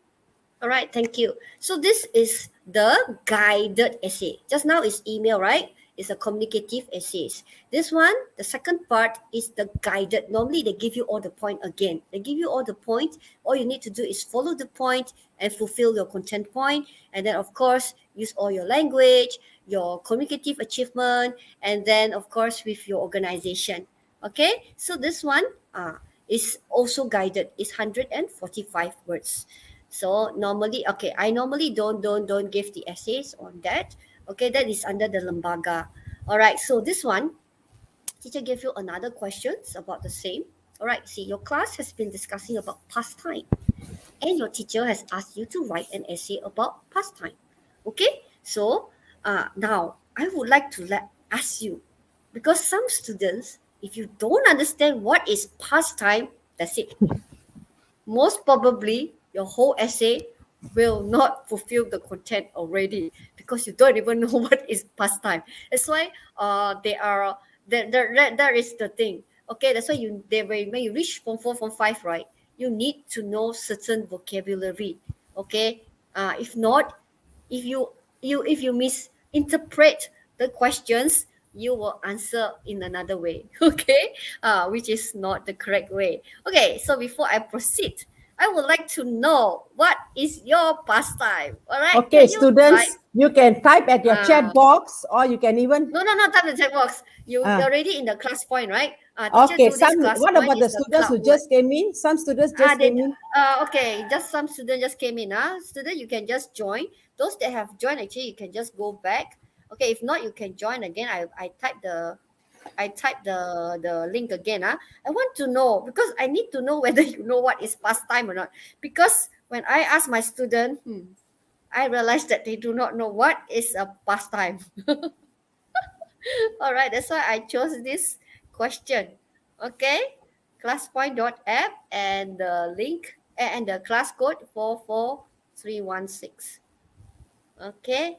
All right, thank you. So this is the guided essay. Just now is email, right? It's a communicative essays. This one, the second part is the guided. Normally they give you all the point again. They give you all the point. All you need to do is follow the point and fulfill your content point. And then of course, use all your language, your communicative achievement, and then of course with your organization. Okay, so this one is also guided. It's 145 words. So normally, okay, I normally don't give the essays on that. Okay, that is under the lembaga. All right, so this one, teacher gave you another questions about the same. All right, see, your class has been discussing about pastime, and your teacher has asked you to write an essay about pastime. Okay, so now I would like to ask you, because some students, if you don't understand what is pastime, that's it. Most probably, your whole essay will not fulfill the content already because you don't even know what is pastime. That's why there is the thing. Okay, that's why when you reach form 4, form 5, right, you need to know certain vocabulary. Okay, if not, if you misinterpret the questions, you will answer in another way. Okay, which is not the correct way. Okay, so before I proceed, I would like to know what is your pastime. All right. Okay, students, you can type at your chat box, or you can even... No, type the chat box. You're already in the class point, right? Teacher Okay, do this class. what One about the is the students who cloud word. just came in? Some students just They, came in. okay, just some student just came in. Student, you can just join. Those that have joined, actually, you can just go back. Okay, if not, you can join again. I type the link again. I want to know because I need to know whether you know what is pastime or not. Because when I ask my student, I realized that they do not know what is a pastime. All right, that's why I chose this question. Okay, classpoint.app and the link and the class code 44316. Okay.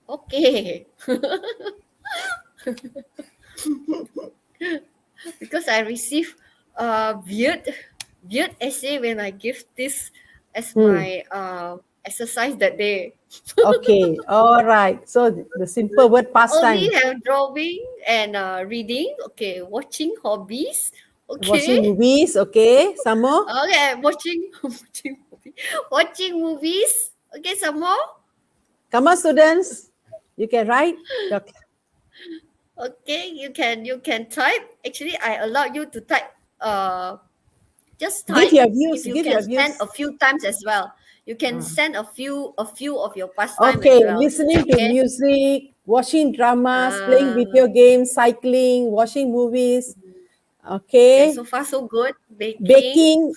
Okay. Because I received weird essay when I give this as my exercise that day. Okay, all right. So the simple word Only pastime. have drawing and reading. Okay, watching hobbies. Watching Okay, movies, okay. Some more. okay, watching movies. Okay, some more. Come on, students. You can write. Okay. Okay, you can type. Actually, I allow you to type. Just Give type. your If views. you Give your can send views. a few times as well. You can Ah. send a few of your pastime as Okay, well. listening to Okay. music, watching dramas, playing Uh, video games, cycling, watching movies. okay. So Okay, far so good. Baking. baking.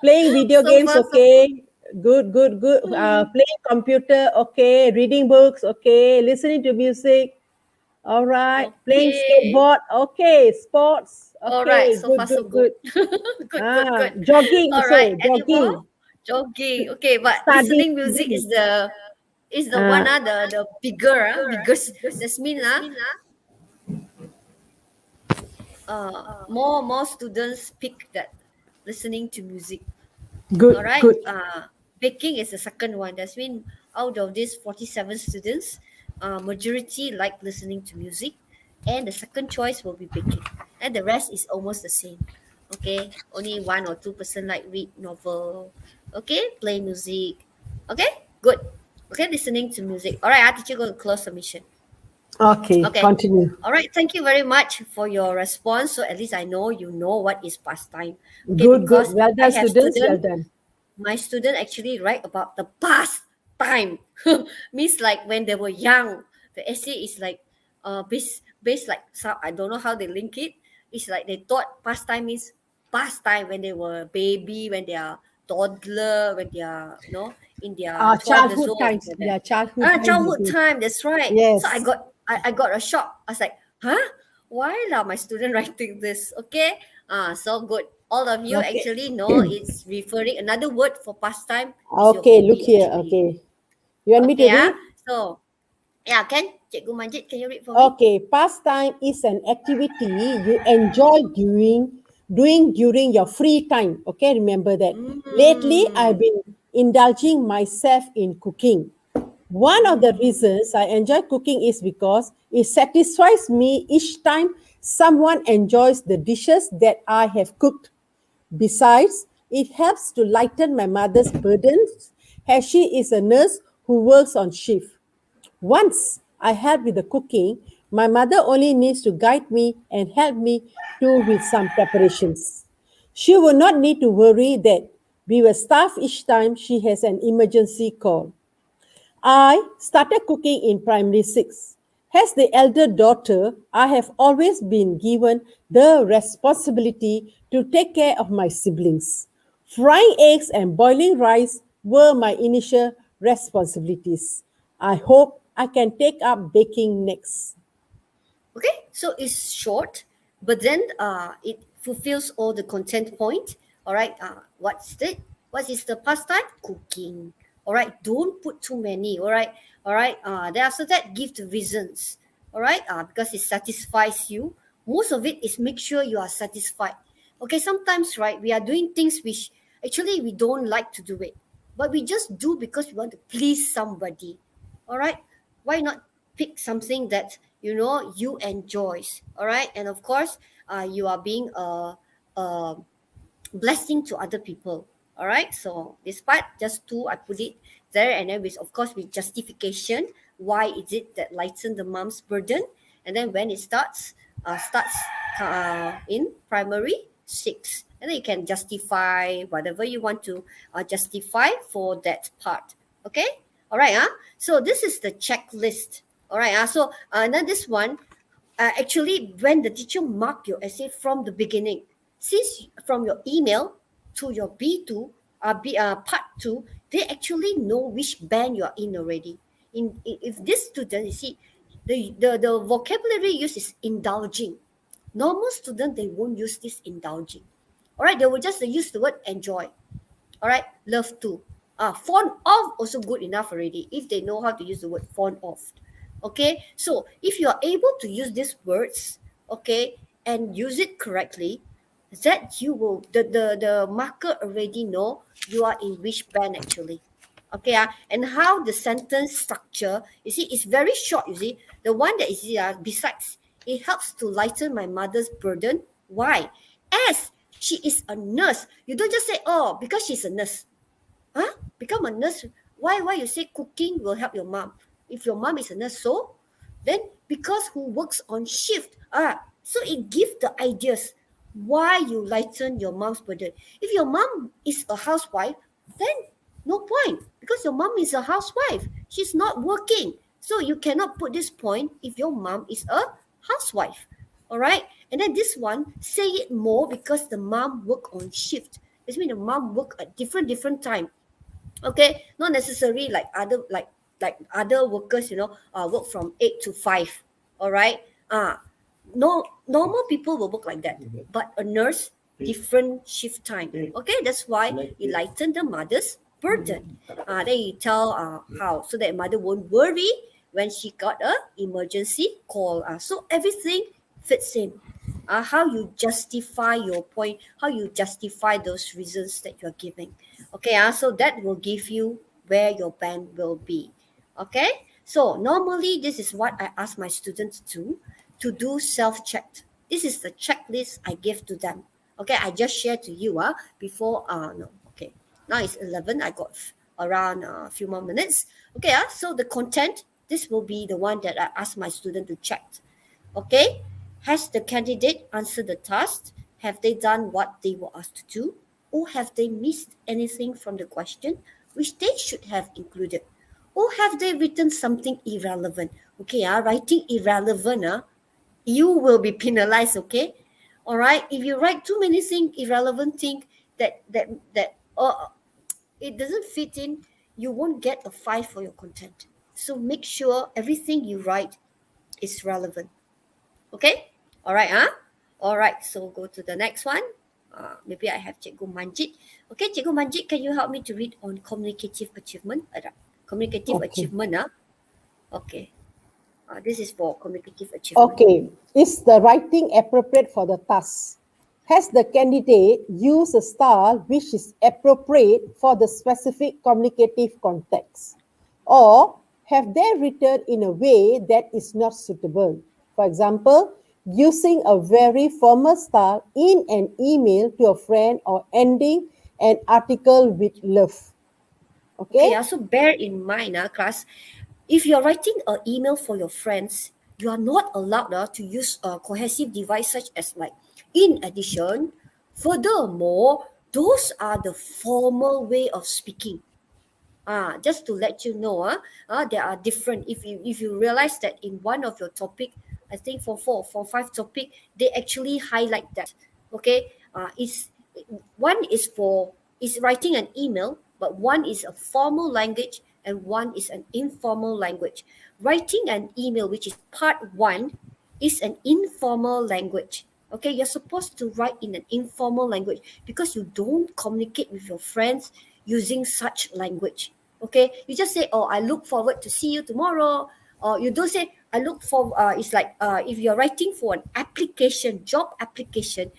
Playing video So games. far so good. Okay, good, good, good. Playing computer. Okay, reading books. Okay, listening to music. All right, playing Okay. skateboard. Okay, sports. All right. Okay, So good, far so good, good. good. Good. Jogging. All right. Also, Any more? jogging. Jogging. Okay, but Studying. listening music is the one Uh, the bigger because that's mean more students pick that listening to music. All good, right. good. Baking is the second one. That's mean out of these 47 students, majority like listening to music, and the second choice will be baking, and the rest is almost the same. Okay, only 1 or 2% like read novel. Okay, play music. Okay, good. Okay, listening to music. All right, our teacher going to close submission. Okay, Okay. continue. All right. Thank you very much for your response. So at least I know you know what is pastime. Okay, Good, good. because Well I done, have students. Well student, done. my student actually write about the past time. Means like when they were young. The essay is like based like some, I don't know how they link it. It's like they thought pastime means past time when they were baby, when they are toddler, when they are in their 12 years Childhood old, times. something like that. Yeah, childhood times. Childhood time, that's right. So I Yes. got I got a shock. I was like, huh? Why are my student writing this? Okay. So good. All of you Okay. actually know it's referring another word for pastime is your Okay, look baby here. actually. Okay. You want me to Okay, read? so yeah, Cikgu Manjit, can you read for me? Okay, pastime is an activity you enjoy doing during your free time. Okay, remember that. Lately, I've Mm. been indulging myself in cooking. One of the Mm. reasons I enjoy cooking is because it satisfies me each time someone enjoys the dishes that I have cooked. Besides, it helps to lighten my mother's burdens as she is a nurse who works on shift. Once I help with the cooking, my mother only needs to guide me and help me too with some preparations. She will not need to worry that we will starve each time she has an emergency call. I started cooking in primary 6. As the elder daughter, I have always been given the responsibility to take care of my siblings. Frying eggs and boiling rice were my initial responsibilities. I hope I can take up baking next. Okay, so it's short, but then it fulfills all the content point. All right, what is the pastime? Cooking. All right, don't put too many. All right. Then after that, give the reasons. All right, because it satisfies you. Most of it is make sure you are satisfied. Okay, sometimes right, we are doing things which actually we don't like to do it, but we just do because we want to please somebody. All right, why not pick something that you enjoys, all right, and of course you are being a blessing to other people, all right. So despite just two, I put it there, and then with of course with justification why is it that lighten the mom's burden, and then when it starts in primary 6, and then you can justify whatever you want to justify for that part. Okay, all right. So this is the checklist. All right. So and then this one, actually, when the teacher mark your essay from the beginning, since from your email to your B2, part 2, they actually know which band you are in already. If this student, you see, the vocabulary used is indulging. Normal student, they won't use this indulging. All right, they will just use the word enjoy. All right, love to. Fond of also good enough already if they know how to use the word fond of. Okay, so if you are able to use these words, okay, and use it correctly, that you will the marker already know you are in which band actually. Okay, and how the sentence structure, you see, it's very short. You see, the one that is besides, it helps to lighten my mother's burden. Why? As she is a nurse, you don't just say, oh, because she's a nurse. Become a nurse. Why you say cooking will help your mom? If your mom is a nurse, so then because who works on shift. So it gives the ideas why you lighten your mom's burden. If your mom is a housewife, then no point, because your mom is a housewife. She's not working. So you cannot put this point if your mom is a housewife. All right. And then this one, say it more because the mom work on shift. This means the mom work at different time. Okay, not necessarily like other workers, work from 8 to 5. All right. No, normal people will work like that, but a nurse, different shift time. Okay, that's why it lighten the mother's burden. Then you tell how, so that mother won't worry when she got a emergency call. So everything fits in. How you justify your point, how you justify those reasons that you're giving. Okay, so that will give you where your band will be. Okay, so normally this is what I ask my students to do self-check. This is the checklist I give to them. Okay, I just shared to you before. No, okay, now it's 11. I got around a few more minutes. Okay, so the content, this will be the one that I ask my student to check. Okay, has the candidate answered the task? Have they done what they were asked to do? Or have they missed anything from the question which they should have included? Or have they written something irrelevant? Okay, writing irrelevant, you will be penalized, okay? All right, if you write too many things, irrelevant thing that it doesn't fit in, you won't get a 5 for your content. So make sure everything you write is relevant. Okay? All right, All right, so go to the next one. Maybe I have Cikgu Manjit. Okay, Cikgu Manjit, can you help me to read on communicative achievement? Communicative achievement, Okay. This is for communicative achievement. Okay. Is the writing appropriate for the task? Has the candidate used a style which is appropriate for the specific communicative context? Or have they written in a way that is not suitable? For example, using a very formal style in an email to a friend or ending an article with love. Okay? So bear in mind, class, if you're writing an email for your friends, you are not allowed to use a cohesive device such as like, in addition, furthermore, those are the formal way of speaking. Just to let you know, they are different. If you realize that in one of your topic, I think for 5 topic, they actually highlight that. Okay, one is writing an email, but one is a formal language and one is an informal language. Writing an email, which is part 1, is an informal language. Okay, you're supposed to write in an informal language because you don't communicate with your friends using such language. Okay, you just say, oh, I look forward to see you tomorrow. Or you don't say, I look for, it's like if you're writing for an application, job application,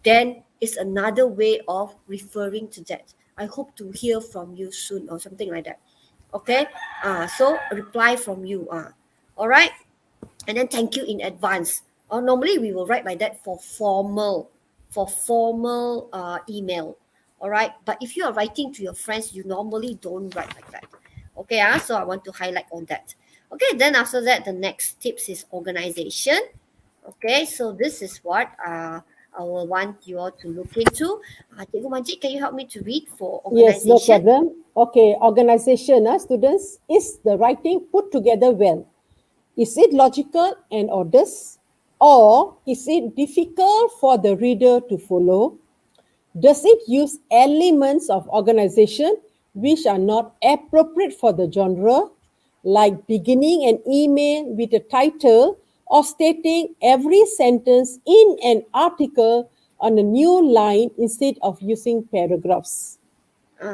then it's another way of referring to that. I hope to hear from you soon or something like that. Okay, so a reply from you. All right, and then thank you in advance. Or normally we will write like that for formal email. All right, but if you are writing to your friends, you normally don't write like that. Okay, so I want to highlight on that. Okay, then after that, the next tips is organization. Okay, so this is what I will want you all to look into. Cikgu Manjit, can you help me to read for Yes, no organization? problem. Okay, organization, students, is the writing put together well? Is it logical and orders? Or is it difficult for the reader to follow? Does it use elements of organization which are not appropriate for the genre, like beginning an email with a title or stating every sentence in an article on a new line instead of using paragraphs?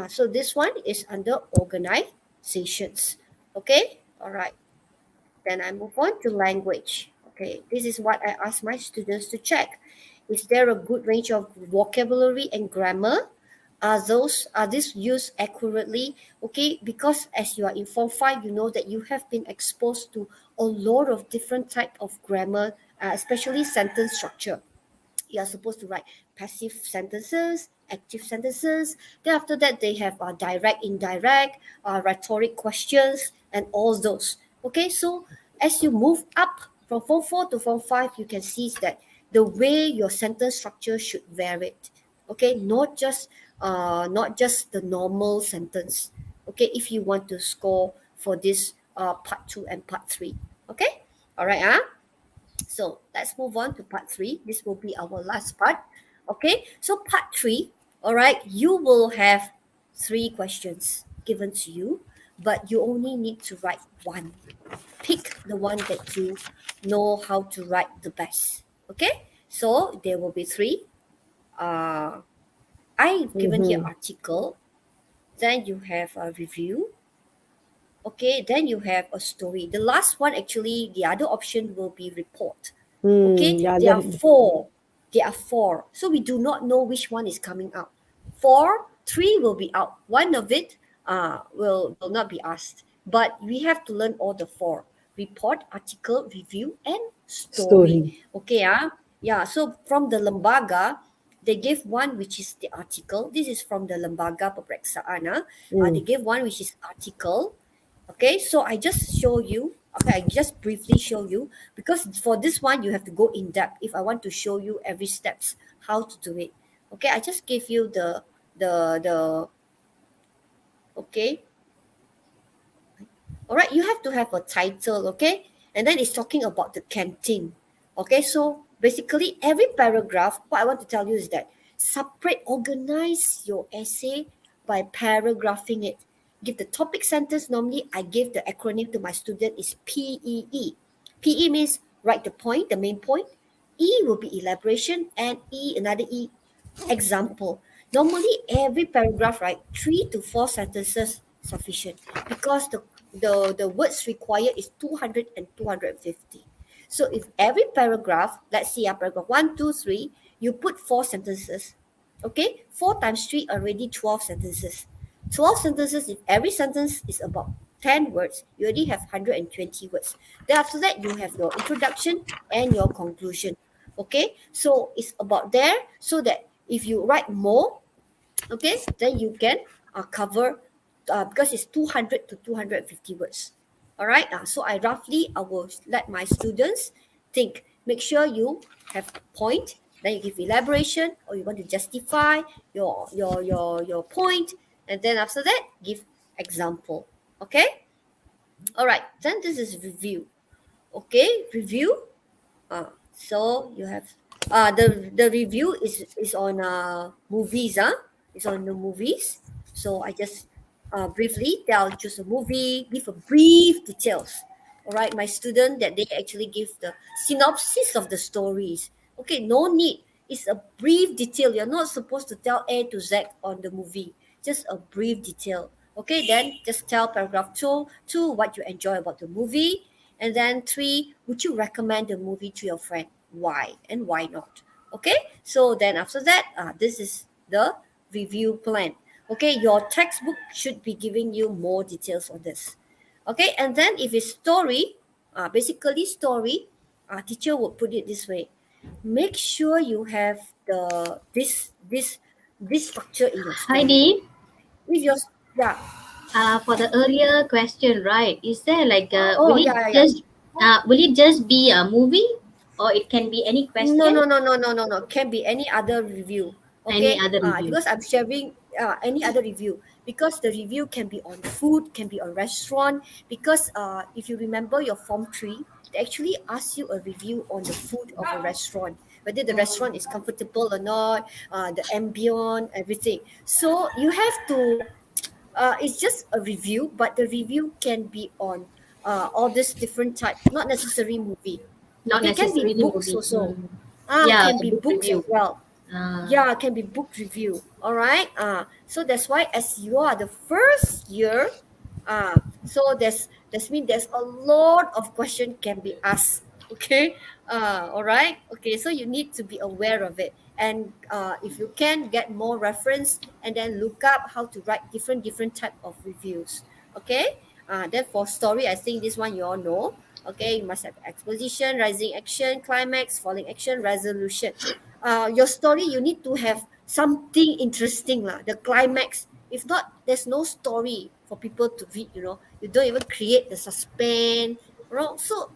So this one is under organizations. Okay, all right. Then I move on to language. Okay, this is what I ask my students to check. Is there a good range of vocabulary and grammar? Are these used accurately? Okay, because as you are in Form 5, you know that you have been exposed to a lot of different type of grammar, especially sentence structure. You are supposed to write passive sentences, active sentences. Then after that, they have direct, indirect, rhetoric questions, and all those. Okay, so as you move up from Form 4 to Form 5, you can see that the way your sentence structure should vary. Okay, not just the normal sentence. Okay, if you want to score for this part 2 and part 3. Okay, all right, so let's move on to part 3. This will be our last part. Okay, so part 3, all right, you will have 3 questions given to you, but you only need to write one. Pick the one that you know how to write the best. Okay, so there will be 3. I've given here article, then you have a review. Okay, then you have a story. The last one, actually, the other option will be report. Okay, Yeah, there are 4. There are 4. So we do not know which one is coming out. 4, 3 will be out. One of it will not be asked. But we have to learn all the 4. Report, article, review, and story. story. Okay, yeah. So from the lembaga, they gave one which is the article. This is from the lembaga peperiksaan. They gave one which is article. Okay, so I just show you. Okay, I just briefly show you, because for this one you have to go in depth. If I want to show you every steps how to do it. Okay, I just gave you the okay. All right, you have to have a title, okay? And then it's talking about the canteen. Okay, so basically every paragraph, what I want to tell you is that organize your essay by paragraphing it. Give the topic sentence. Normally, I give the acronym to my student is PEE. PE means write the point, the main point. E will be elaboration, and another E, example. Normally, every paragraph, right, 3 to 4 sentences sufficient, because the words required is 200 and 250. So if every paragraph, let's see, paragraph 1, 2, 3, you put 4 sentences. Okay, 4 times 3 already 12 sentences. 12 sentences, if every sentence is about 10 words, you already have 120 words. Then after that, you have your introduction and your conclusion. Okay, so it's about there, so that if you write more, okay, then you can cover, because it's 200 to 250 words. All right, so I will let my students think. Make sure you have point, then you give elaboration, or you want to justify your point, and then after that give example. Okay, all right, then this is review. Okay, review. So you have the review is on movies. It's on the movies. So I just briefly tell just a movie, give a brief details. All right, my student, that they actually give the synopsis of the stories. Okay, no need. It's a brief detail. You're not supposed to tell A to Z on the movie. Just a brief detail. Okay, then just tell paragraph 2 what you enjoy about the movie. And then 3, would you recommend the movie to your friend? Why and why not? Okay, so then after that, this is the review plan. Okay, your textbook should be giving you more details on this. Okay, and then if it's story, basically story, teacher would put it this way. Make sure you have this structure in your story. Heidi, If your yeah, For the earlier question, right? Is there like Oh, yeah, yeah, yeah. will it just be a movie, or it can be any No, question, no, no, no, no, no, no. Can be any other review. any Okay. other review? Because I'm sharing any other review. Because the review can be on food, can be on restaurant. Because if you remember your form 3, they actually ask you a review on the food of a restaurant, whether the restaurant is comfortable or not, the ambient, everything. So you have to. It's just a review, but the review can be on all this different type, not necessary movie. Not Okay, can be necessarily books movie. also. Yeah, Can a be book books as review. well. Uh, Yeah, can be book review. All right. So that's why as you are the first year, so that's mean there's a lot of question can be asked. Okay. All right. Okay. So you need to be aware of it, and if you can get more reference and then look up how to write different type of reviews. Okay. Then for story, I think this one you all know. Okay, you must have exposition, rising action, climax, falling action, resolution. Your story you need to have something interesting lah, the climax. If not, there's no story for people to read. You don't even create the suspense. So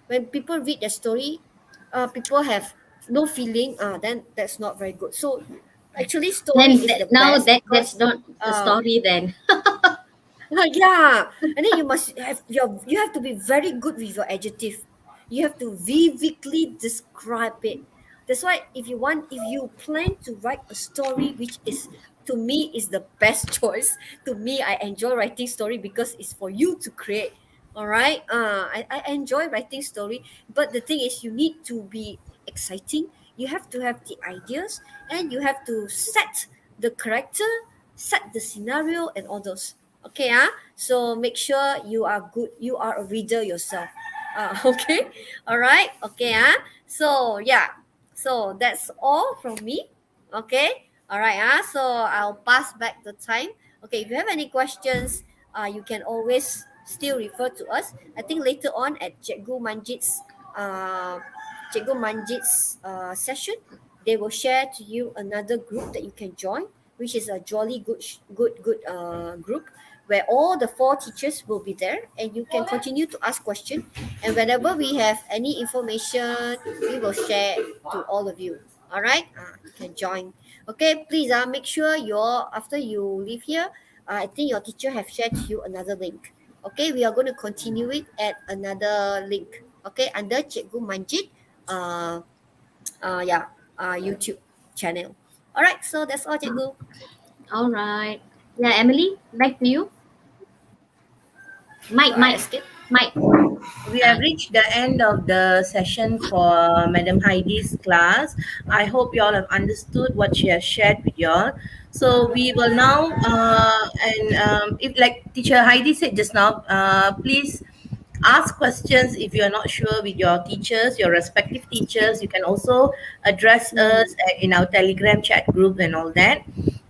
when people read the story, people have no feeling. Then that's not very good. So actually, story then is the now best that's because not a story then. yeah, and then you have to be very good with your adjective. You have to vividly describe it. That's why if you plan to write a story, which is to me is the best choice. To me, I enjoy writing story because it's for you to create. All right. I enjoy writing story, but the thing is, you need to be exciting. You have to have the ideas, and you have to set the character, set the scenario, and all those. Okay, so make sure you are good. You are a reader yourself. Okay, all right. Okay, so yeah, so that's all from me. Okay, all right. So I'll pass back the time. Okay, if you have any questions, you can always still refer to us. I think later on at uh, Cikgu Manjit's session, they will share to you another group that you can join, which is a jolly good group where all the 4 teachers will be there and you can continue to ask questions. And whenever we have any information, we will share to all of you. All right, you can join. Okay, please make sure after you leave here, I think your teacher have shared to you another link. Okay, we are going to continue it at another link. Okay, under Cikgu Manjit, uh, YouTube channel. All right, so that's all, Cikgu. All right. Yeah, Emily, back to you. So I Mike, escape. Mike. We have reached the end of the session for Madam Heidi's class. I hope you all have understood what she has shared with you all. So we will now, if like Teacher Heidi said just now, please ask questions if you are not sure with your teachers, your respective teachers. You can also address us in our Telegram chat group and all that.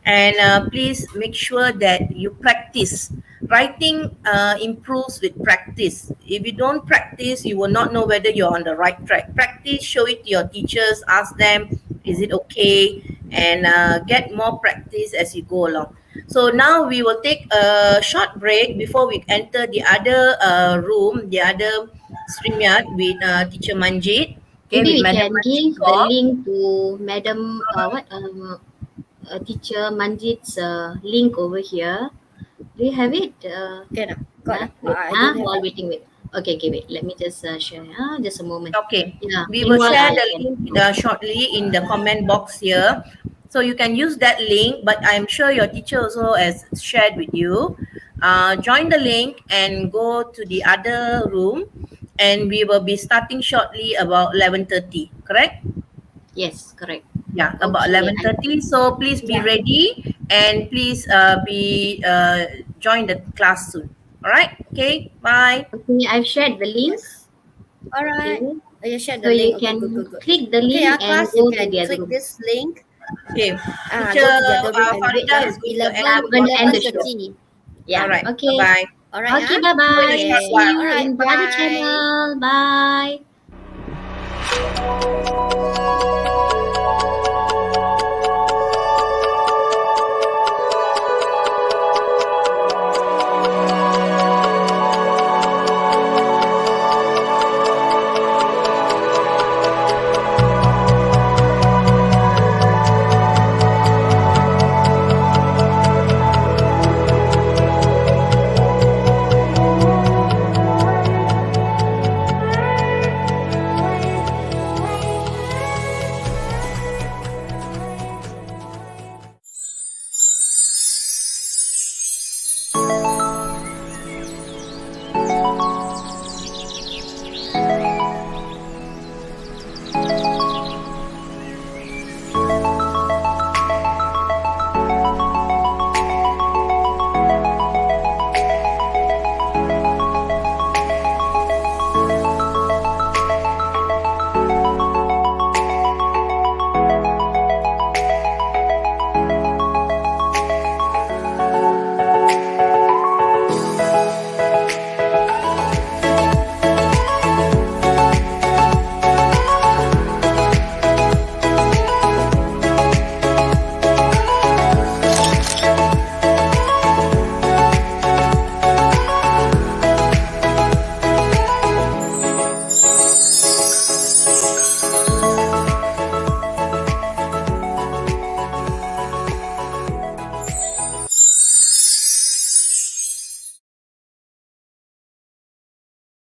And please make sure that you practice. Writing improves with practice. If you don't practice, you will not know whether you're on the right track. Practice, show it to your teachers, ask them, is it okay? And get more practice as you go along. So now we will take a short break before we enter the other room, the other StreamYard with Teacher Manjit, okay, Maybe with we Madam can Manjit give the Kaur. link to Madam Teacher Manjit's link over here. Do you have it? Okay, got it. Wait, I don't have while that. waiting, wait. Okay, wait. Let me just share. Just a moment. Okay, Yeah, we will meanwhile share I the can. link shortly in the comment box here. So you can use that link, but I'm sure your teacher also has shared with you. Join the link and go to the other room, and we will be starting shortly about 11:30. Correct? Yes, correct. Yeah, about Okay, 11:30. So please be Yeah. ready and please be join the class soon. All right. Okay. Bye. okay, I've shared the link. Yes. All Okay, right. Oh, you shared so the link. you Okay, good, can good, good. click the Okay, link and class, you go to can the other click room. this link. Okay. Go Teacher to the other room and wait. Farida is going to end Yeah, the we're gonna end the show. 11:30. All Yeah. right. Okay. Bye. All right. Okay. Bye bye. In a short Okay. See while. you All right. in the other Bye. channel. Bye.